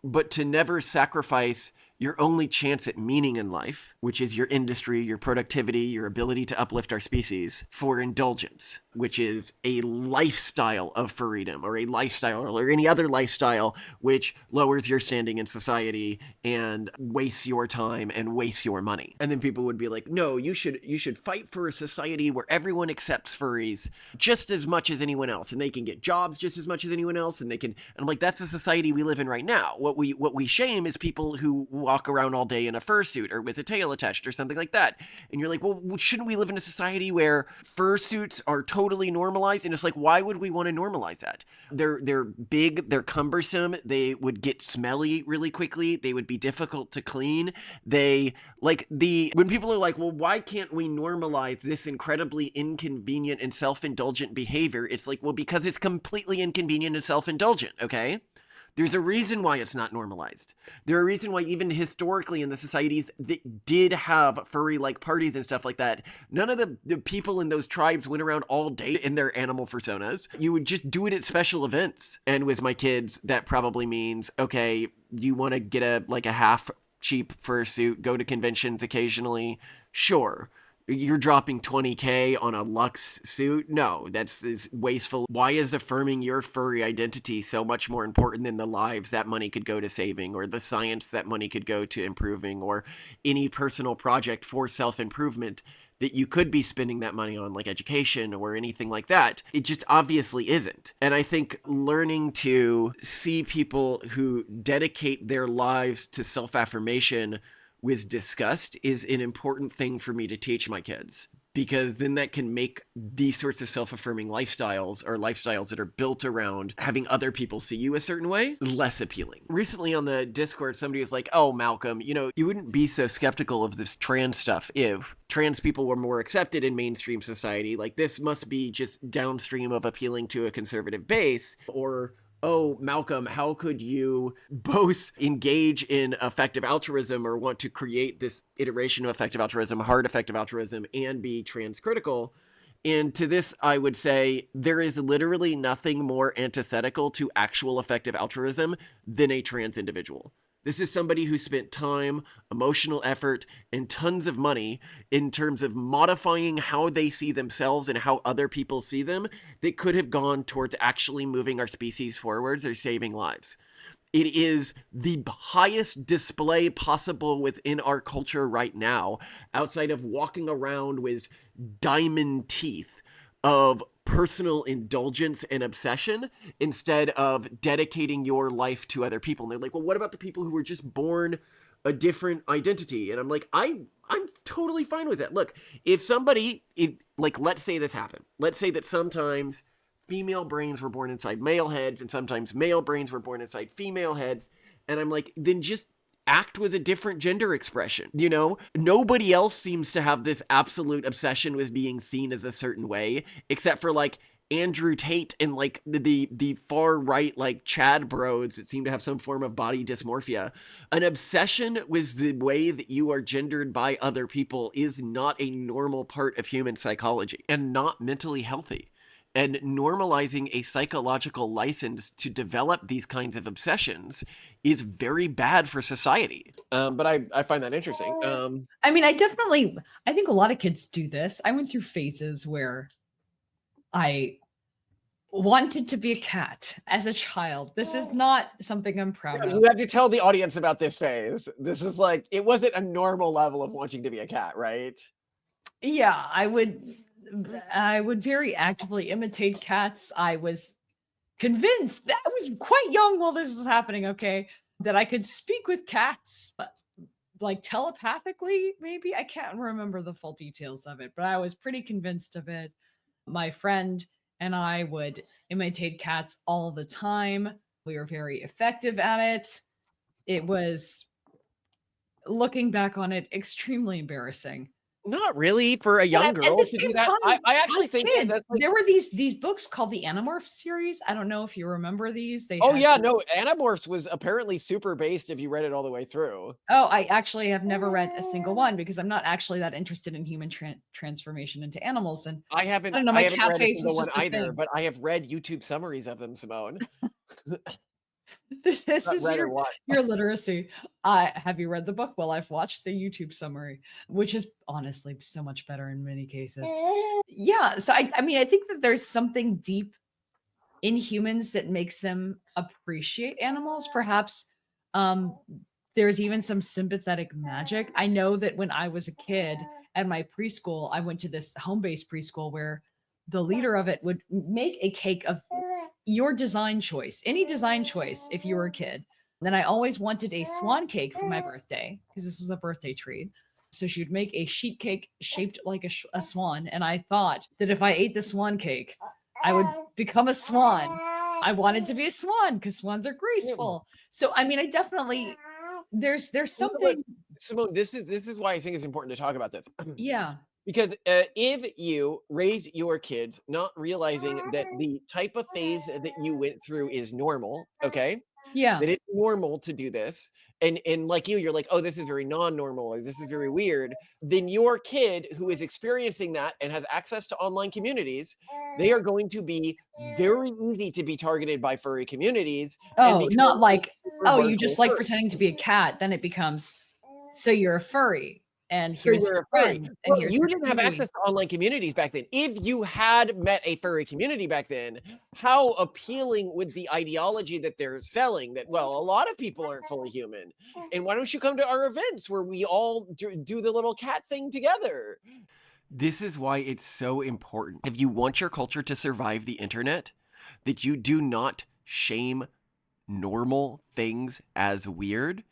But to never sacrifice your only chance at meaning in life, which is your industry, your productivity, your ability to uplift our species, for indulgence, which is a lifestyle of furrydom, or a lifestyle or any other lifestyle which lowers your standing in society and wastes your time and wastes your money. And then people would be like, no, you should fight for a society where everyone accepts furries just as much as anyone else, and they can get jobs just as much as anyone else, and they can, and I'm like, that's the society we live in right now. What we shame is people who walk around all day in a fursuit or with a tail attached or something like that. And you're like, well, shouldn't we live in a society where fursuits are totally normalized? And it's like, why would we want to normalize that? They're big, they're cumbersome, they would get smelly really quickly, they would be difficult to clean. When people are like, well, why can't we normalize this incredibly inconvenient and self-indulgent behavior? It's like, well, because it's completely inconvenient and self-indulgent, okay? There's a reason why it's not normalized. There's a reason why even historically in the societies that did have furry-like parties and stuff like that, none of the people in those tribes went around all day in their animal personas. You would just do it at special events. And with my kids, that probably means, okay, you want to get a half cheap fursuit, go to conventions occasionally? Sure. You're dropping $20K on a luxe suit? No, is wasteful. Why is affirming your furry identity so much more important than the lives that money could go to saving, or the science that money could go to improving, or any personal project for self-improvement that you could be spending that money on, like education or anything like that? It just obviously isn't. And I think learning to see people who dedicate their lives to self-affirmation with disgust is an important thing for me to teach my kids, because then that can make these sorts of self-affirming lifestyles, or lifestyles that are built around having other people see you a certain way, less appealing. Recently on the Discord, somebody was like, oh, Malcolm, you wouldn't be so skeptical of this trans stuff if trans people were more accepted in mainstream society. Like, this must be just downstream of appealing to a conservative base. Or, oh, Malcolm, how could you both engage in effective altruism, or want to create this iteration of effective altruism, hard effective altruism, and be transcritical? And to this, I would say there is literally nothing more antithetical to actual effective altruism than a trans individual. This is somebody who spent time, emotional effort, and tons of money in terms of modifying how they see themselves and how other people see them, that could have gone towards actually moving our species forwards or saving lives. It is the highest display possible within our culture right now, outside of walking around with diamond teeth, of personal indulgence and obsession, instead of dedicating your life to other people. And they're like, well, what about the people who were just born a different identity? And I'm like, I'm totally fine with that. Look, if somebody, let's say this happened. Let's say that sometimes female brains were born inside male heads, and sometimes male brains were born inside female heads. And I'm like, then just act with a different gender expression. Nobody else seems to have this absolute obsession with being seen as a certain way, except for like Andrew Tate and like the far right, like Chad bros that seem to have some form of body dysmorphia. An obsession with the way that you are gendered by other people is not a normal part of human psychology, and not mentally healthy. And normalizing a psychological license to develop these kinds of obsessions is very bad for society. But I find that interesting. I mean, I think a lot of kids do this. I went through phases where I wanted to be a cat as a child. This is not something I'm proud of. You have to tell the audience about this phase. This is like, it wasn't a normal level of wanting to be a cat, right? Yeah, I would very actively imitate cats. I was convinced, I was quite young while this was happening, okay, that I could speak with cats. like telepathically, maybe. I can't remember the full details of it, but I was pretty convinced of it. My friend and I would imitate cats all the time. We were very effective at it. It was, looking back on it, extremely embarrassing. Not really for a But young at girl the to do same that. time, I actually as think kids, that's like, there were these books called the Animorphs series. I don't know if you remember these. They oh had yeah, no, Animorphs was apparently super based if you read it all the way through. Oh, I actually have never read a single one because I'm not actually that interested in human transformation into animals. And I haven't don't know, my read cat a face single was one just a either, thing. but I have read YouTube summaries of them, Simone. This Not is read or watched. your literacy. Have you read the book? Well, I've watched the YouTube summary, which is honestly so much better in many cases. Yeah, so I mean, I think that there's something deep in humans that makes them appreciate animals. Perhaps there's even some sympathetic magic. I know that when I was a kid at my preschool, I went to this home-based preschool where the leader of it would make a cake of your design choice, any design choice if you were a kid. Then I always wanted a swan cake for my birthday because this was a birthday treat. So she would make a sheet cake shaped like a swan. And I thought that if I ate the swan cake, I would become a swan. I wanted to be a swan because swans are graceful. So, I mean, I definitely, there's something. Simone, this is why I think it's important to talk about this. Yeah. Because if you raise your kids not realizing that the type of phase that you went through is normal, okay? Yeah. That it's normal to do this, and like you're like, oh, this is very non-normal, or this is very weird. Then your kid who is experiencing that and has access to online communities, they are going to be very easy to be targeted by furry communities. Oh, not like, oh, you hardcore just like furry. pretending to be a cat. Then it becomes, so you're a furry. And So here's you're your a furry. friend. And Well, here's you your didn't have TV. access to online communities back then. If you had met a furry community back then, how appealing would the ideology that they're selling that, well, a lot of people aren't fully human. And why don't you come to our events where we all do the little cat thing together? This is why it's so important. If you want your culture to survive the internet, that you do not shame normal things as weird.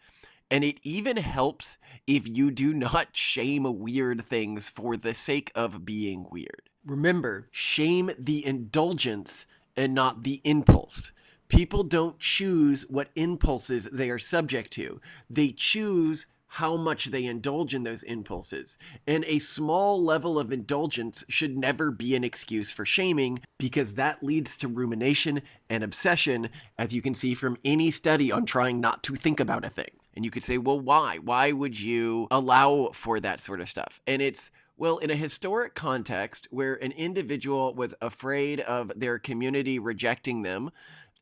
And it even helps if you do not shame weird things for the sake of being weird. Remember, shame the indulgence and not the impulse. People don't choose what impulses they are subject to. They choose how much they indulge in those impulses. And a small level of indulgence should never be an excuse for shaming, because that leads to rumination and obsession, as you can see from any study on trying not to think about a thing. And you could say, well, why? Why would you allow for that sort of stuff? And it's, well, in a historic context where an individual was afraid of their community rejecting them,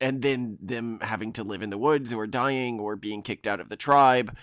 and then them having to live in the woods or dying or being kicked out of the tribe,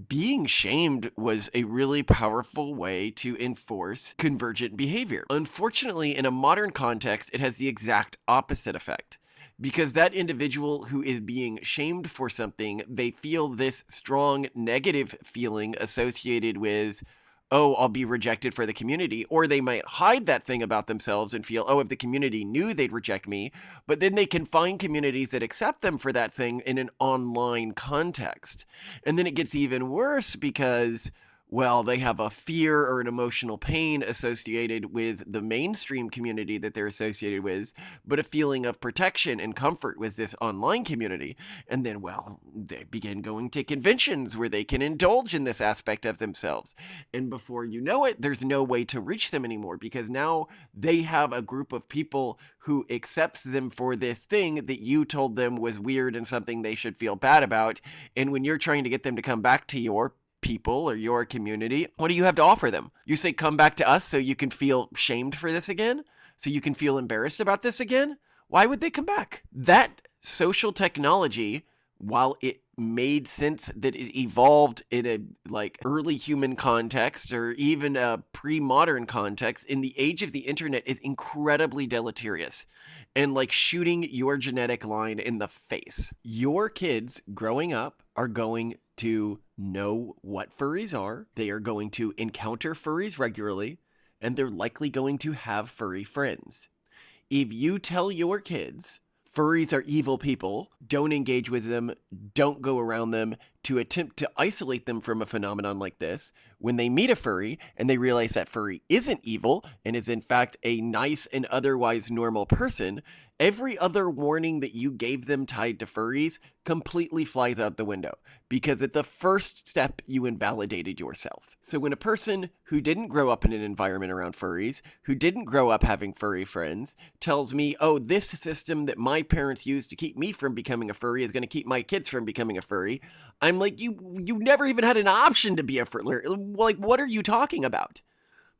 being shamed was a really powerful way to enforce convergent behavior. Unfortunately, in a modern context, it has the exact opposite effect. Because that individual who is being shamed for something, they feel this strong negative feeling associated with, oh, I'll be rejected for the community. Or they might hide that thing about themselves and feel, oh, if the community knew, they'd reject me. But then they can find communities that accept them for that thing in an online context. And then it gets even worse because, well, they have a fear or an emotional pain associated with the mainstream community that they're associated with, but a feeling of protection and comfort with this online community. And then, well, they begin going to conventions where they can indulge in this aspect of themselves. And before you know it, there's no way to reach them anymore, because now they have a group of people who accepts them for this thing that you told them was weird and something they should feel bad about. And when you're trying to get them to come back to your people or your community, what do you have to offer them? You say, come back to us so you can feel shamed for this again? So you can feel embarrassed about this again? Why would they come back? That social technology, while it made sense that it evolved in a early human context or even a pre-modern context, in the age of the internet is incredibly deleterious and like shooting your genetic line in the face. Your kids growing up are going to know what furries are. They are going to encounter furries regularly, and they're likely going to have furry friends. If you tell your kids furries are evil people, don't engage with them, don't go around them, to attempt to isolate them from a phenomenon like this. When they meet a furry and they realize that furry isn't evil and is in fact a nice and otherwise normal person, every other warning that you gave them tied to furries completely flies out the window, because at the first step you invalidated yourself. So when a person who didn't grow up in an environment around furries, who didn't grow up having furry friends, tells me, oh, this system that my parents used to keep me from becoming a furry is going to keep my kids from becoming a furry, I'm like, you never even had an option to be a furry. Like, what are you talking about?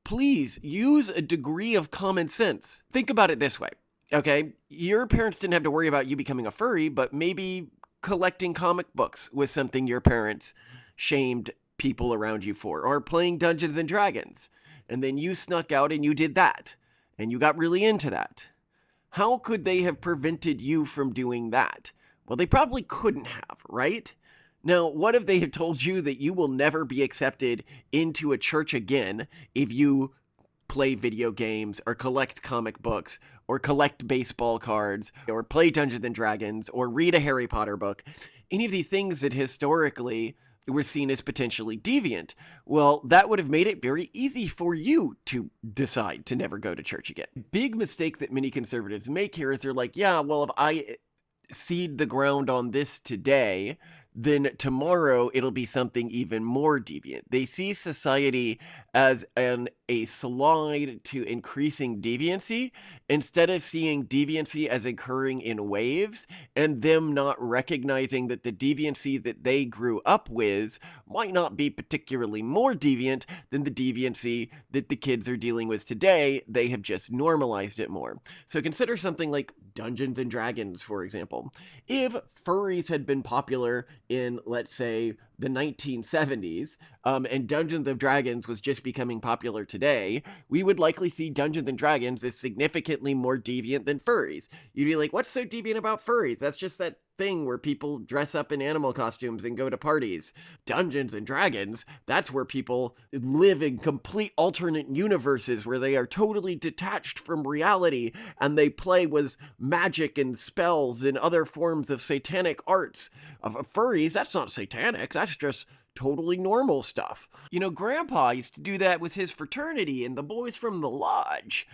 Please use a degree of common sense. Think about it this way. Okay, your parents didn't have to worry about you becoming a furry, but maybe collecting comic books was something your parents shamed people around you for, or playing Dungeons and Dragons. And then you snuck out and you did that, and you got really into that. How could they have prevented you from doing that? Well, they probably couldn't have, right? Now, what if they had told you that you will never be accepted into a church again if you play video games or collect comic books or collect baseball cards or play Dungeons and Dragons or read a Harry Potter book? Any of these things that historically were seen as potentially deviant. Well, that would have made it very easy for you to decide to never go to church again. Big mistake that many conservatives make here is they're like, yeah, well, if I seed the ground on this today, then tomorrow it'll be something even more deviant. They see society as a slide to increasing deviancy instead of seeing deviancy as occurring in waves, and them not recognizing that the deviancy that they grew up with might not be particularly more deviant than the deviancy that the kids are dealing with today. They have just normalized it more. So consider something like Dungeons and Dragons, for example. If furries had been popular in, let's say, the 1970s, and Dungeons and Dragons was just becoming popular today, we would likely see Dungeons and Dragons as significantly more deviant than furries. You'd be like, what's so deviant about furries? That's just that thing where people dress up in animal costumes and go to parties. Dungeons and Dragons, that's where people live in complete alternate universes where they are totally detached from reality and they play with magic and spells and other forms of satanic arts. Of furries, that's not satanic, that's just totally normal stuff. You know, Grandpa used to do that with his fraternity and the boys from the lodge.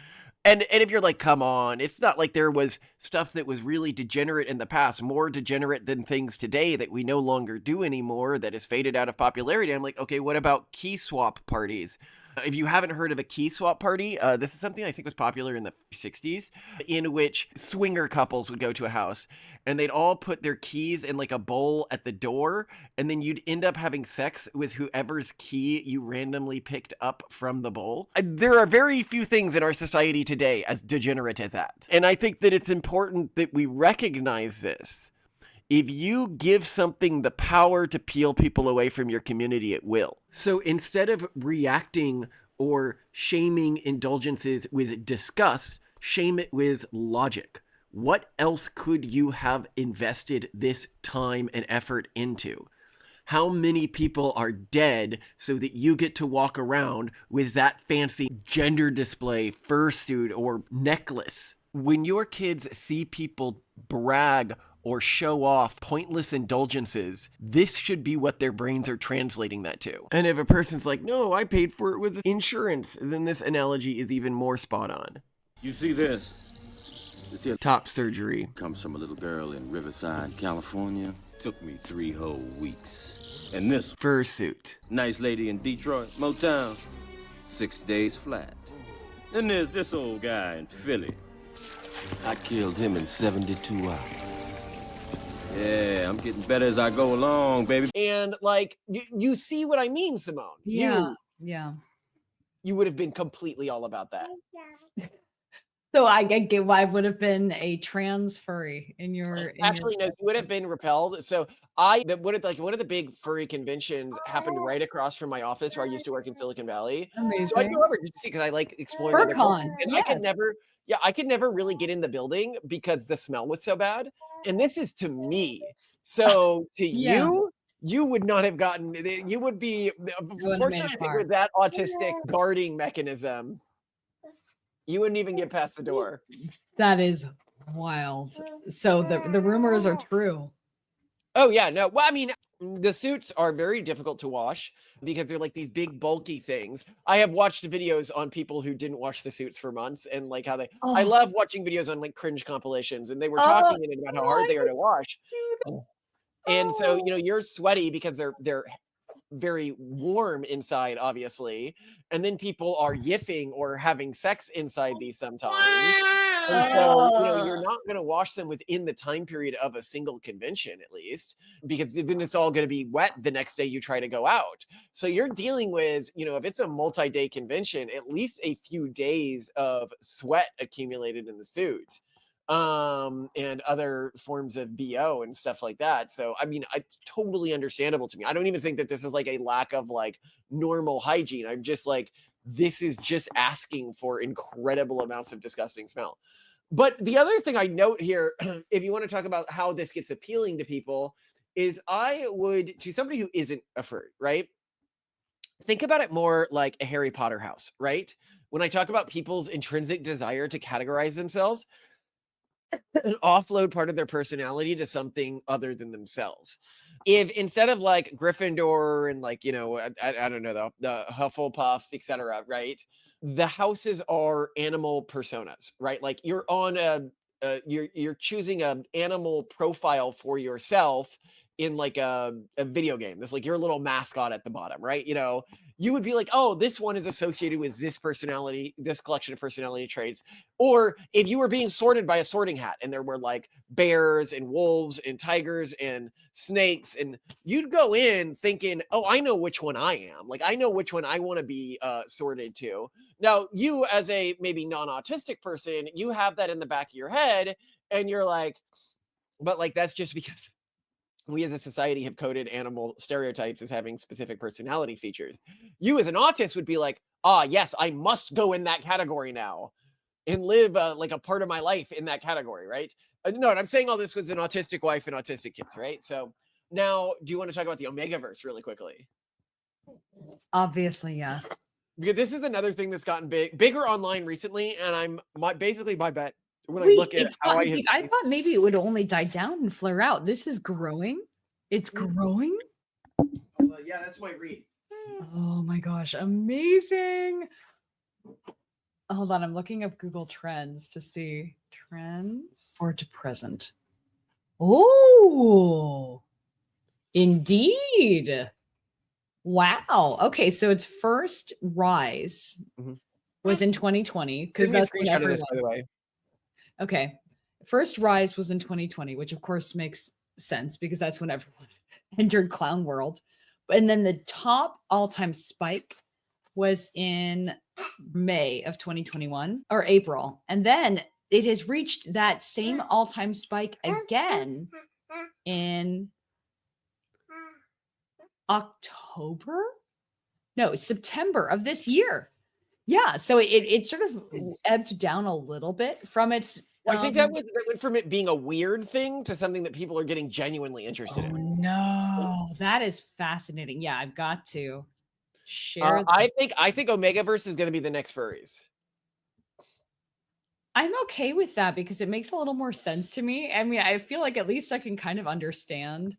And if you're like, come on, it's not like there was stuff that was really degenerate in the past, more degenerate than things today that we no longer do anymore, that has faded out of popularity. I'm like, okay, what about key swap parties? If you haven't heard of a key swap party, this is something I think was popular in the 60s, in which swinger couples would go to a house and they'd all put their keys in like a bowl at the door, and then you'd end up having sex with whoever's key you randomly picked up from the bowl. There are very few things in our society today as degenerate as that. And I think that it's important that we recognize this. If you give something the power to peel people away from your community, it will. So instead of reacting or shaming indulgences with disgust, shame it with logic. What else could you have invested this time and effort into? How many people are dead so that you get to walk around with that fancy gender display fursuit or necklace? When your kids see people brag or show off pointless indulgences, this should be what their brains are translating that to. And if a person's like, no, I paid for it with insurance, then this analogy is even more spot on. You see this? This here top surgery comes from a little girl in Riverside, California. Took me 3 whole weeks. And this fursuit, nice lady in Detroit, Motown, 6 days flat. Then there's this old guy in Philly. I killed him in 72 hours. Yeah, I'm getting better as I go along, baby. And like, you see what I mean, Simone? Yeah, You would have been completely all about that. So I get why I would have been a trans furry in your. Actually, no, you would have been repelled. So one of the big furry conventions happened right across from my office where I used to work in Silicon Valley. Amazing. So I'd go over just to see, because I like exploring other FurCon, and yes. I could never really get in the building because the smell was so bad. And this is to me. So to you would not have gotten, you would be, fortunately, I think with that autistic guarding mechanism, you wouldn't even get past the door. That is Wild. So the rumors are true. Oh yeah, no. Well, I mean, the suits are very difficult to wash because they're like these big bulky things. I have watched videos on people who didn't wash the suits for months and like how they I Oh. love watching videos on like cringe compilations and they were Oh, talking in it about how hard they are to wash. do And so, you know, you're sweaty because they're very warm inside, obviously. And then people are yiffing or having sex inside these sometimes. And so, you know, you're not going to wash them within the time period of a single convention, at least, because then it's all going to be wet the next day you try to go out. So you're dealing with, you know, if it's a multi-day convention, at least a few days of sweat accumulated in the suit and other forms of BO and stuff like that. So, I mean, it's totally understandable to me. I don't even think that this is like a lack of like normal hygiene. I'm just like, this is just asking for incredible amounts of disgusting smell. But the other thing I note here, if you want to talk about how this gets appealing to people, is I would, to somebody who isn't a furry, right? Think about it more like a Harry Potter house, right? When I talk about people's intrinsic desire to categorize themselves, offload part of their personality to something other than themselves. If instead of like Gryffindor and like, you know, I don't know, the Hufflepuff, etc., right? The houses are animal personas, right? Like you're on you're choosing an animal profile for yourself in like a video game. It's like your little mascot at the bottom, right? You know, you would be like, oh, this one is associated with this personality, this collection of personality traits. Or if you were being sorted by a sorting hat and there were like bears and wolves and tigers and snakes, and you'd go in thinking, oh, I know which one I am. Like, I know which one I want to be sorted to. Now, you as a maybe non-autistic person, you have that in the back of your head and you're like, but like, that's just because we as a society have coded animal stereotypes as having specific personality features. You as an autist would be like, ah, yes, I must go in that category now and live like a part of my life in that category, right? No, and I'm saying all this with an autistic wife and autistic kids, right? So now, do you want to talk about the Omegaverse really quickly? Obviously, yes. Because this is another thing that's gotten bigger online recently, and basically my bet when I Wait, look at how I thought maybe it would only die down and flare out. This is growing. It's growing. Yeah, that's my read. Oh my gosh, amazing. Hold on, I'm looking up Google Trends to see trends or to present. Oh, indeed. Wow. Okay, so its first rise was in 2020 because that's when everyone. By the way. Okay, first rise was in 2020, which of course makes sense because that's when everyone entered clown world. And then the top all-time spike was in May of 2021 or April. And then it has reached that same all-time spike again in September of this year. Yeah, so it sort of ebbed down a little bit from its. I think that went from it being a weird thing to something that people are getting genuinely interested in. No, that is fascinating. Yeah, I've got to share. I think Omegaverse is going to be the next Furries. I'm okay with that because it makes a little more sense to me. I mean, I feel like at least I can kind of understand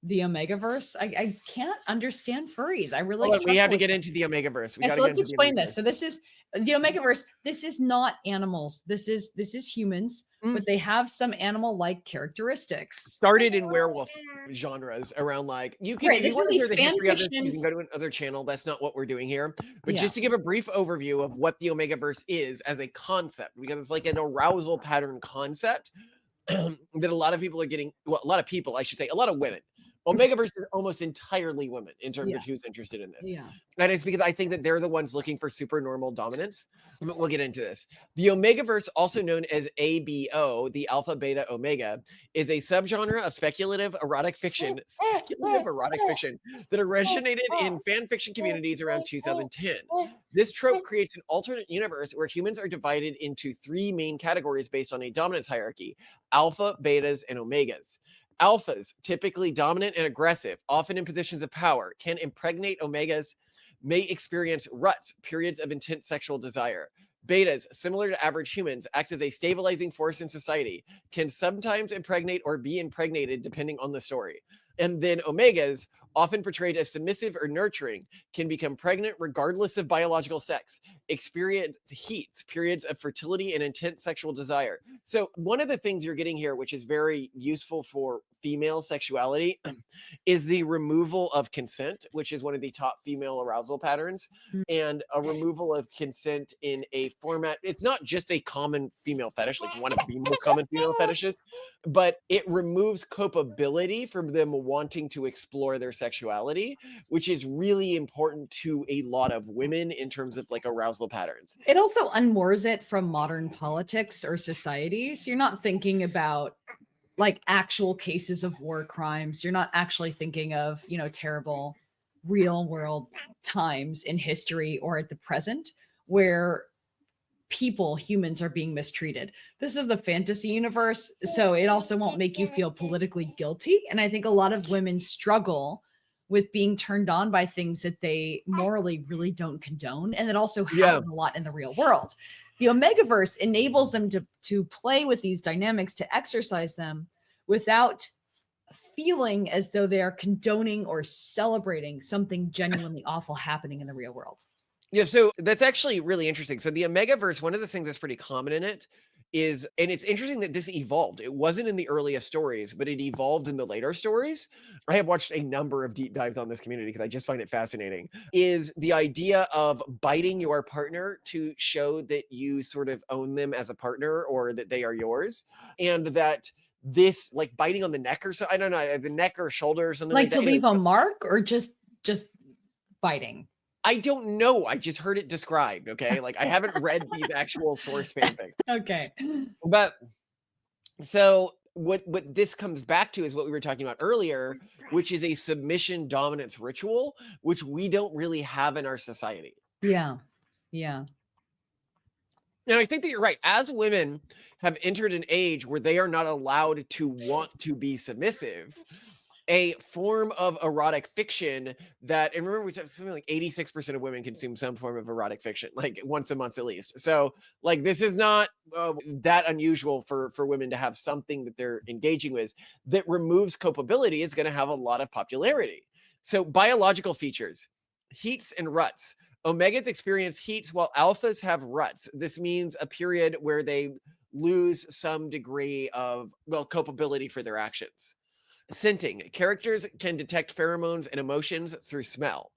the Omegaverse. I can't understand furries. I really we have to get into the Omegaverse. So let's explain this. So this is the Omegaverse. This is not animals. This is humans, but they have some animal-like characteristics. Started in werewolf genres around like you can. Right, If you want to hear the history of this, fiction. you can go to another channel. That's not what we're doing here. But Yeah. just to give a brief overview of what the Omegaverse is as a concept, because it's like an arousal pattern concept that a lot of people are getting. Well, a lot of people, I should say, a lot of women. Omegaverse is almost entirely women in terms of who's interested in this. Yeah. And it's because I think that they're the ones looking for super normal dominance. We'll get into this. The Omegaverse, also known as ABO, the Alpha Beta Omega, is a subgenre of speculative erotic fiction that originated in fan fiction communities around 2010. This trope creates an alternate universe where humans are divided into three main categories based on a dominance hierarchy: alpha, betas, and omegas. Alphas, typically dominant and aggressive, often in positions of power, can impregnate omegas, may experience ruts, periods of intense sexual desire. Betas, similar to average humans, act as a stabilizing force in society, can sometimes impregnate or be impregnated depending on the story. And then omegas, often portrayed as submissive or nurturing, can become pregnant regardless of biological sex, experience heats, periods of fertility, and intense sexual desire. So one of the things you're getting here, which is very useful for female sexuality, is the removal of consent, which is one of the top female arousal patterns, and a removal of consent in a format. It's not just a common female fetish, like one of the most common female fetishes, but it removes culpability from them wanting to explore their sexuality, which is really important to a lot of women in terms of like arousal patterns. It also unmoors it from modern politics or society. So you're not thinking about like actual cases of war crimes. You're not actually thinking of, you know, terrible real world times in history or at the present where humans are being mistreated. This is the fantasy universe, so it also won't make you feel politically guilty. And I think a lot of women struggle with being turned on by things that they morally really don't condone, and that also happen a lot in the real world. The Omegaverse enables them to play with these dynamics, to exercise them without feeling as though they are condoning or celebrating something genuinely awful happening in the real world. Yeah, so that's actually really interesting. So the Omegaverse, one of the things that's pretty common in it is, and it's interesting that this evolved. It wasn't in the earliest stories, but it evolved in the later stories. I have watched a number of deep dives on this community because I just find it fascinating, is the idea of biting your partner to show that you sort of own them as a partner or that they are yours. And that this, like biting on the neck or so, I don't know, the neck or shoulder or something like that. Like to leave a mark or just biting? I don't know. I just heard it described. Okay. Like I haven't read these actual source fanfics. Okay. But so what this comes back to is what we were talking about earlier, which is a submission dominance ritual, which we don't really have in our society. Yeah. Yeah. And I think that you're right. As women have entered an age where they are not allowed to want to be submissive, a form of erotic fiction that, and remember we said something like 86% of women consume some form of erotic fiction, like once a month at least. So like, this is not that unusual for women to have something that they're engaging with that removes culpability is going to have a lot of popularity. So biological features, heats and ruts. Omegas experience heats while alphas have ruts. This means a period where they lose some degree of, well, culpability for their actions. Scenting. Characters can detect pheromones and emotions through smell.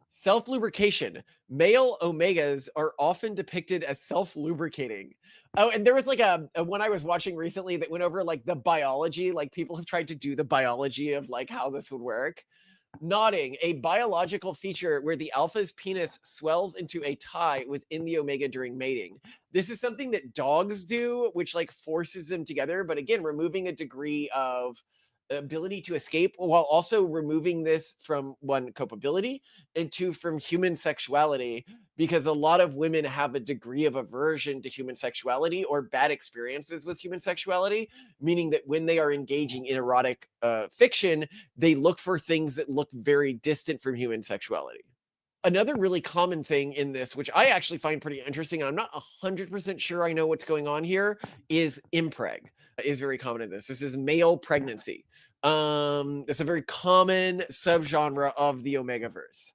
Self-lubrication. Male omegas are often depicted as self-lubricating. Oh, and there was like a one I was watching recently that went over like the biology, like people have tried to do the biology of like how this would work. Nodding, a biological feature where the alpha's penis swells into a tie within the omega during mating. This is something that dogs do, which like forces them together, but again, removing a degree of ability to escape while also removing this from one culpability and two from human sexuality, because a lot of women have a degree of aversion to human sexuality or bad experiences with human sexuality, meaning that when they are engaging in erotic fiction, they look for things that look very distant from human sexuality. Another really common thing in this, which I actually find pretty interesting, and I'm not 100% sure I know what's going on here, is impreg. Is very common in this. This is male pregnancy. It's a very common subgenre of the Omegaverse.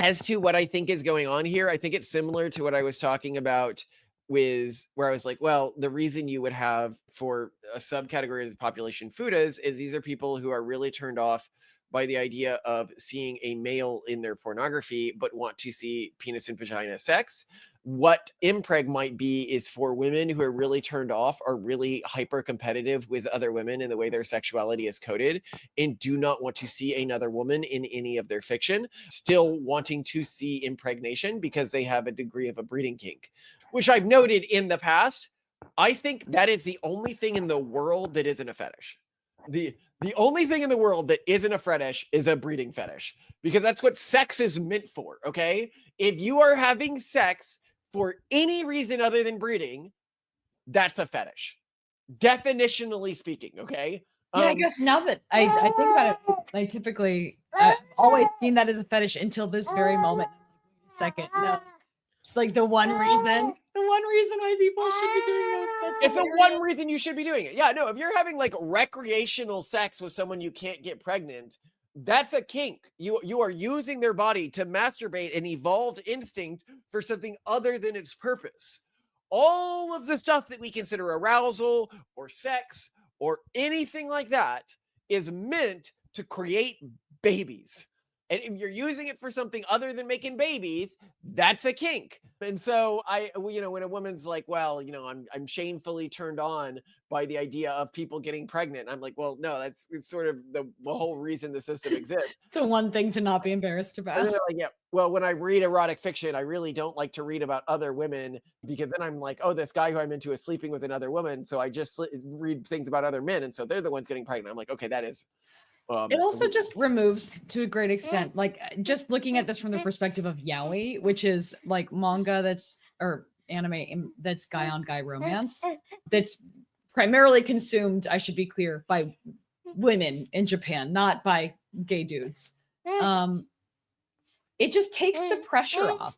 As to what I think is going on here, I think it's similar to what I was talking about with where I was like, well, the reason you would have for a subcategory of the population fudas is these are people who are really turned off by the idea of seeing a male in their pornography, but want to see penis and vagina sex. What impreg might be is for women who are really turned off, are really hyper competitive with other women in the way their sexuality is coded, and do not want to see another woman in any of their fiction, still wanting to see impregnation because they have a degree of a breeding kink, which I've noted in the past. I think that is the only thing in the world that isn't a fetish. The only thing in the world that isn't a fetish is a breeding fetish, because that's what sex is meant for, okay? If you are having sex for any reason other than breeding, that's a fetish, definitionally speaking, okay? Yeah, I guess now that I think about it, I typically I've always seen that as a fetish until this very moment. Second, no. It's like the one reason why people should be doing this. It's the one reason you should be doing it. Yeah, no, if you're having like recreational sex with someone you can't get pregnant, that's a kink. You are using their body to masturbate, an evolved instinct for something other than its purpose. All of the stuff that we consider arousal or sex or anything like that is meant to create babies. And if you're using it for something other than making babies, that's a kink. And so when a woman's like, well, I'm shamefully turned on by the idea of people getting pregnant. I'm like, well, no, it's sort of the whole reason the system exists. The one thing to not be embarrassed And about. then like, yeah, well, when I read erotic fiction, I really don't like to read about other women because then I'm like, oh, this guy who I'm into is sleeping with another woman. So I just read things about other men. And so they're the ones getting pregnant. I'm like, okay, that is. It also just removes, to a great extent, like just looking at this from the perspective of yaoi, which is like manga or anime that's guy on guy romance that's primarily consumed, I should be clear, by women in Japan, not by gay dudes. It just takes the pressure off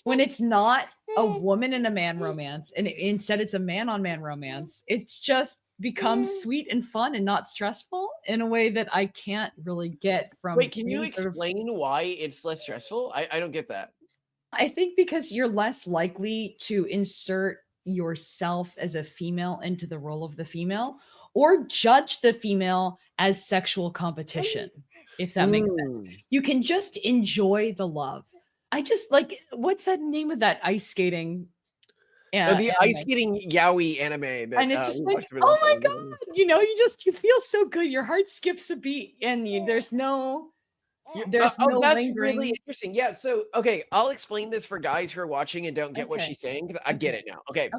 when it's not a woman and a man romance, and instead it's a man on man romance. It's just becomes sweet and fun and not stressful in a way that I can't really get from. Wait, can you explain why it's less stressful? I don't get that. I think because you're less likely to insert yourself as a female into the role of the female or judge the female as sexual competition, if that makes sense. You can just enjoy the love. I just like, what's that name of that ice skating? Yeah, the ice skating yaoi anime. That, and it's just like, oh my God, you feel so good. Your heart skips a beat and there's no that's lingering. Really interesting. Yeah. So, okay, I'll explain this for guys who are watching and don't get what she's saying because I get it now. Okay.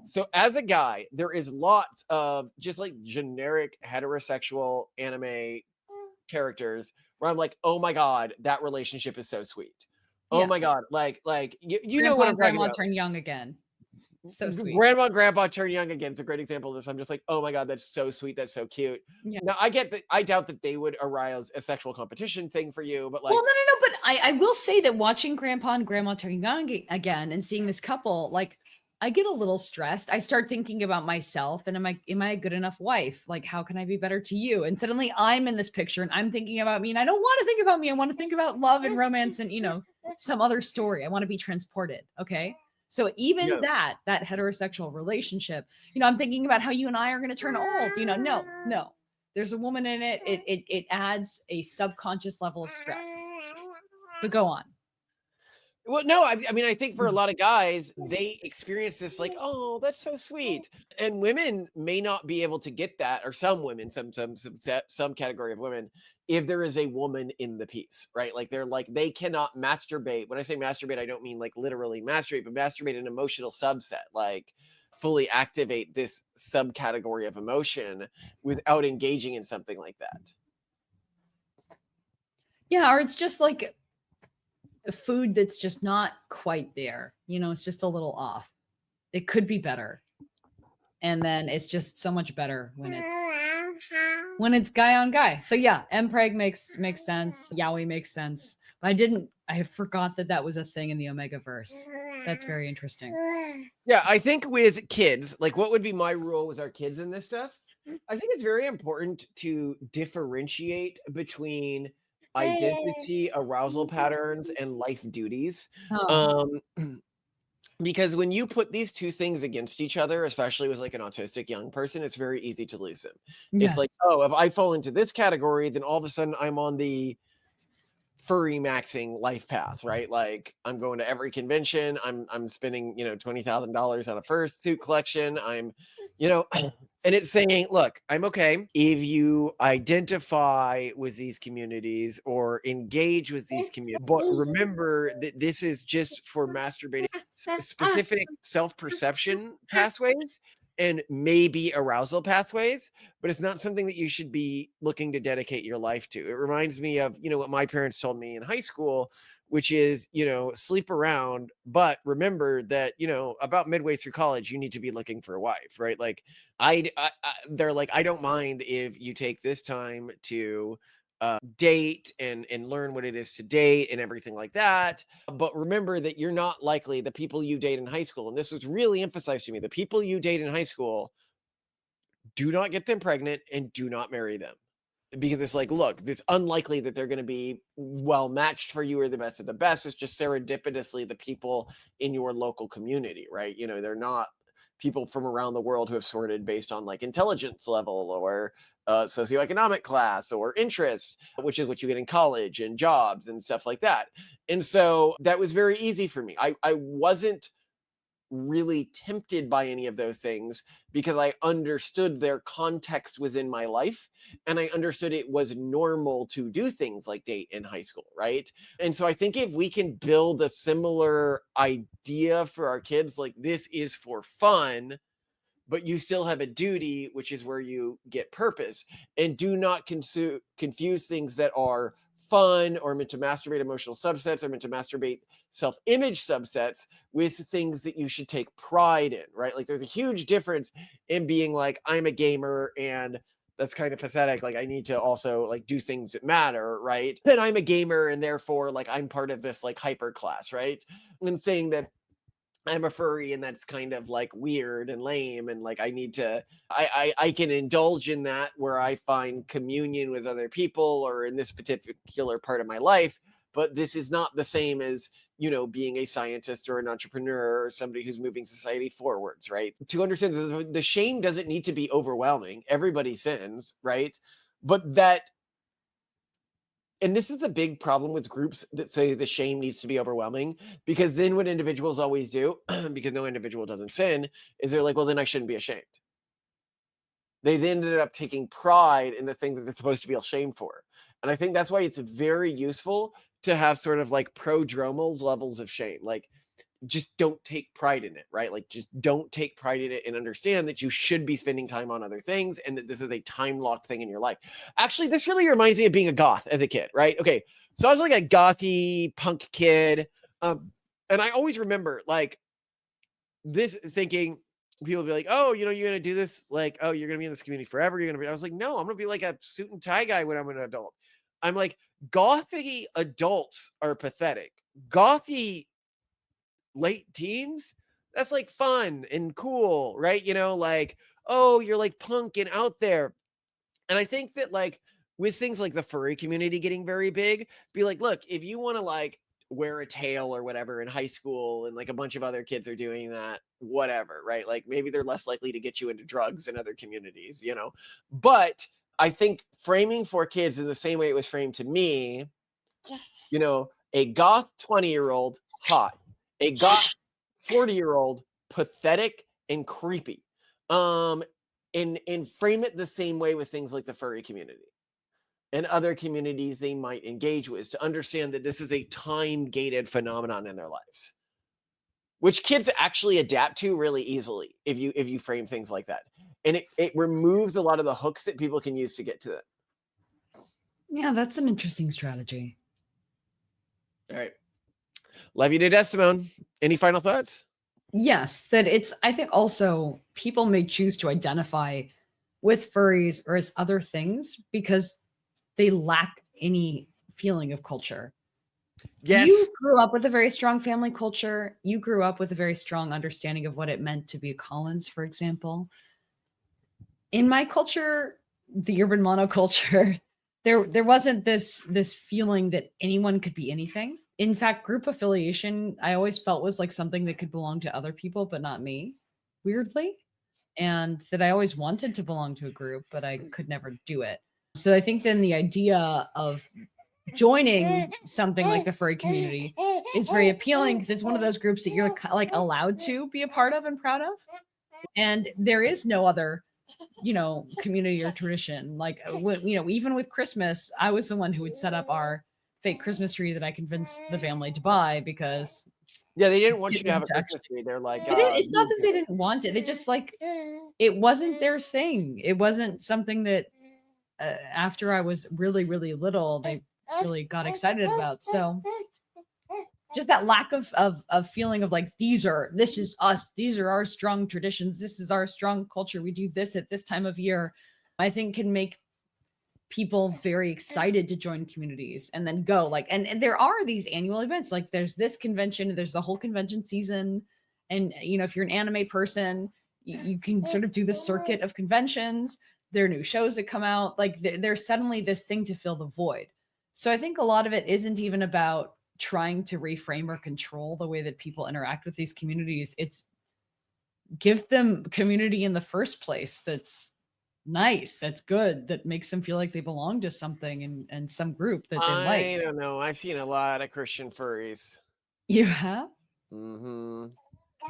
So as a guy, there is lots of just like generic heterosexual anime characters where I'm like, oh my God, that relationship is so sweet. Oh my God, like you know what I'm talking about. Turn young again. So sweet. Grandma and grandpa turn young again. It's a great example of this. I'm just like, oh my God, that's so sweet. That's so cute. Yeah. Now I get that. I doubt that they would arouse a sexual competition thing for you, but like, well, no. But I will say that watching grandpa and grandma turn young again and seeing this couple, like, I get a little stressed. I start thinking about myself and am I a good enough wife? Like, how can I be better to you? And suddenly I'm in this picture and I'm thinking about me and I don't want to think about me. I want to think about love and romance and, some other story. I want to be transported. Okay. So even that heterosexual relationship, I'm thinking about how you and I are going to turn old, no, there's a woman in it. It adds a subconscious level of stress, but go on. Well, no, I mean, I think for a lot of guys, they experience this like, oh, that's so sweet. And women may not be able to get that, or some women, some category of women, if there is a woman in the piece, right? Like they cannot masturbate. When I say masturbate, I don't mean like literally masturbate, but masturbate an emotional subset, like fully activate this subcategory of emotion without engaging in something like that. Yeah, or it's just like the food that's just not quite there. It's just a little off. It could be better. And then it's just so much better when it's guy on guy. So yeah, mpreg makes sense. Yaoi makes sense. But I forgot that was a thing in the Omegaverse. That's very interesting. Yeah, I think with kids, like what would be my rule with our kids in this stuff? I think it's very important to differentiate between identity, arousal patterns, and life duties. Because when you put these two things against each other, especially with like an autistic young person, it's very easy to lose them. Yes. It's like, oh, if I fall into this category, then all of a sudden I'm on the furry maxing life path, right? Like I'm going to every convention, I'm spending, $20,000 on a fursuit collection. I'm, and it's saying, look, I'm okay if you identify with these communities or engage with these communities, but remember that this is just for masturbating specific self-perception pathways and maybe arousal pathways, but it's not something that you should be looking to dedicate your life to. It reminds me of, what my parents told me in high school, which is, sleep around, but remember that, about midway through college, you need to be looking for a wife, right? Like they're like, I don't mind if you take this time to date and learn what it is to date and everything like that. But remember that you're not likely the people you date in high school, and this was really emphasized to me, the people you date in high school, do not get them pregnant and do not marry them. Because it's like, look, it's unlikely that they're going to be well matched for you or the best of the best. It's just serendipitously the people in your local community, right? You know, they're not people from around the world who have sorted based on like intelligence level or socioeconomic class or interest, which is what you get in college and jobs and stuff like that. And so that was very easy for me. I wasn't really tempted by any of those things because I understood their context was in my life and I understood it was normal to do things like date in high school, right? And so I think if we can build a similar idea for our kids, like this is for fun, but you still have a duty, which is where you get purpose, and do not confuse things that are fun or meant to masturbate emotional subsets or meant to masturbate self-image subsets with things that you should take pride in, right? Like there's a huge difference in being like, I'm a gamer and that's kind of pathetic. Like I need to also like do things that matter, right? And I'm a gamer and therefore like I'm part of this like hyper class, right? And saying that I'm a furry and that's kind of like weird and lame and like I need to I can indulge in that where I find communion with other people or in this particular part of my life, but this is not the same as, you know, being a scientist or an entrepreneur or somebody who's moving society forwards, right? To understand the shame doesn't need to be overwhelming. Everybody sins, right? But that, and this is the big problem with groups that say the shame needs to be overwhelming, because then what individuals always do, because no individual doesn't sin, is they're like, well, then I shouldn't be ashamed. They then ended up taking pride in the things that they're supposed to be ashamed for. And I think that's why it's very useful to have sort of like prodromal levels of shame. Like, just don't take pride in it, right? Like, just don't take pride in it and understand that you should be spending time on other things and that this is a time-locked thing in your life. Actually, this really reminds me of being a goth as a kid, right? Okay, so I was like a gothy punk kid. And I always remember like this thinking, people be like, oh, you know, you're going to do this. Like, oh, you're going to be in this community forever. You're going to be, I was like, no, I'm going to be like a suit and tie guy when I'm an adult. I'm like, gothy adults are pathetic. Gothy late teens, that's like fun and cool, right? You know, like, oh, you're like punk and out there. And I think that like with things like the furry community getting very big, be like, look, if you want to like wear a tail or whatever in high school and like a bunch of other kids are doing that, whatever, right? Like maybe they're less likely to get you into drugs in other communities, you know. But I think framing for kids in the same way it was framed to me, you know, a goth 20-year-old hot, a goth 40-year-old pathetic and creepy. And frame it the same way with things like the furry community and other communities they might engage with, to understand that this is a time-gated phenomenon in their lives, which kids actually adapt to really easily if you frame things like that. And it removes a lot of the hooks that people can use to get to it. Yeah, that's an interesting strategy. All right. Love you to death, Simone. Any final thoughts? Yes, that it's, I think also people may choose to identify with furries or as other things because they lack any feeling of culture. Yes. You grew up with a very strong family culture. You grew up with a very strong understanding of what it meant to be a Collins, for example. In my culture, the urban monoculture, there wasn't this feeling that anyone could be anything. In fact, group affiliation, I always felt was like something that could belong to other people, but not me, weirdly. And that I always wanted to belong to a group, but I could never do it. So I think then the idea of joining something like the furry community is very appealing because it's one of those groups that you're like allowed to be a part of and proud of. And there is no other, you know, community or tradition. Like, you know, even with Christmas, I was the one who would set up our fake Christmas tree that I convinced the family to buy because yeah, they didn't want you to have a Christmas tree. They're like, it's not that they didn't want it. They just like, it wasn't their thing. It wasn't something that after I was really, really little, they really got excited about. So just that lack of feeling of like, this is us. These are our strong traditions. This is our strong culture. We do this at this time of year, I think can make people very excited to join communities and then go like, and there are these annual events, like there's this convention, there's the whole convention season. And, you know, if you're an anime person, you can sort of do the circuit of conventions. There are new shows that come out. Like there's suddenly this thing to fill the void. So I think a lot of it isn't even about trying to reframe or control the way that people interact with these communities. It's give them community in the first place that's nice, that's good, that makes them feel like they belong to something and some group that they like. I don't know. I've seen a lot of Christian furries. You have? Mm-hmm.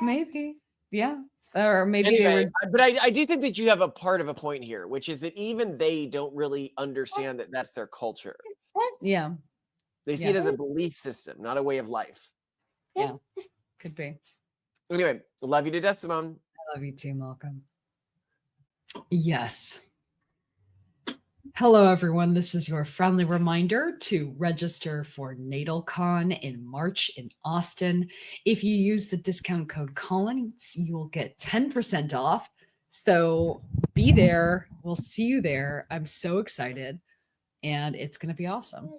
Maybe. Yeah. Or maybe anyway, they were... but I do think that you have a part of a point here, which is that even they don't really understand that that's their culture. Yeah. They see it as a belief system, not a way of life. Yeah. Could be. Anyway, love you to death, Simone. I love you too, Malcolm. Yes. Hello, everyone. This is your friendly reminder to register for NatalCon in March in Austin. If you use the discount code Collins, you will get 10% off. So be there. We'll see you there. I'm so excited, and it's going to be awesome.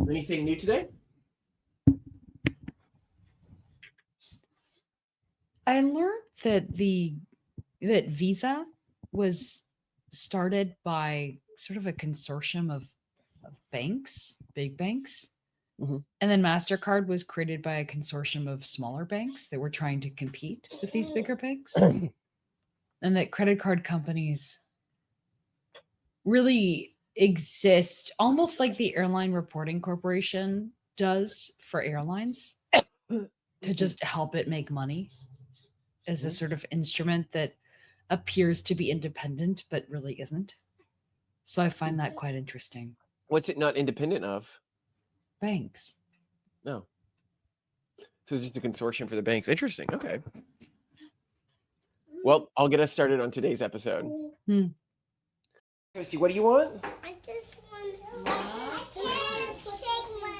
Anything new today? I learned that that Visa was started by sort of a consortium of banks, big banks. Mm-hmm. And then MasterCard was created by a consortium of smaller banks that were trying to compete with these bigger banks. And that credit card companies really exist almost like the Airline Reporting Corporation does for airlines to just help it make money as a sort of instrument that appears to be independent, but really isn't. So I find that quite interesting. What's it not independent of? Banks. No. So it's just a consortium for the banks. Interesting. Okay. Well, I'll get us started on today's episode. Tracy, what do you want? I just want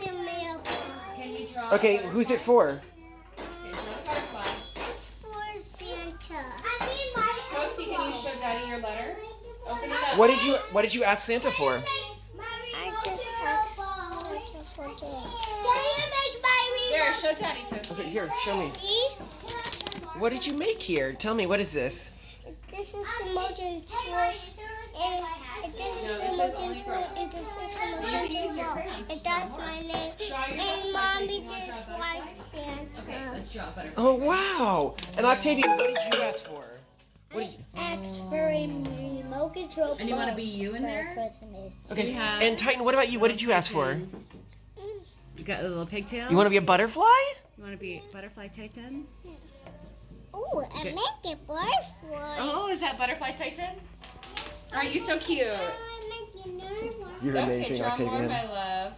to mail. Can you draw? Okay, who's it for? It's for Santa. Toasty, can you show Daddy your letter? Open it up. What did you ask Santa for? I just have for today. Can you make my There, show Daddy Toasty. Okay, here, show me. See? What did you make here? Tell me, what is this? This is Simone's toy. And this is Simone's toy. And this is Simone's toy. And that's my name. And Mommy did white Santa. Okay, let's draw better. Oh, wow. And Octavia, what did you ask for? What did you... Ask for a remote control. And you want to be you in there? Christmas. Okay, and Titan, what about you? What did you ask for? You got a little pigtail? You want to be a butterfly? You want to be Butterfly Titan? Oh, I make it butterfly. Oh, is that Butterfly Titan? Aren't you so cute? I make it nervous. You're amazing, okay, draw Octavia. more, my love.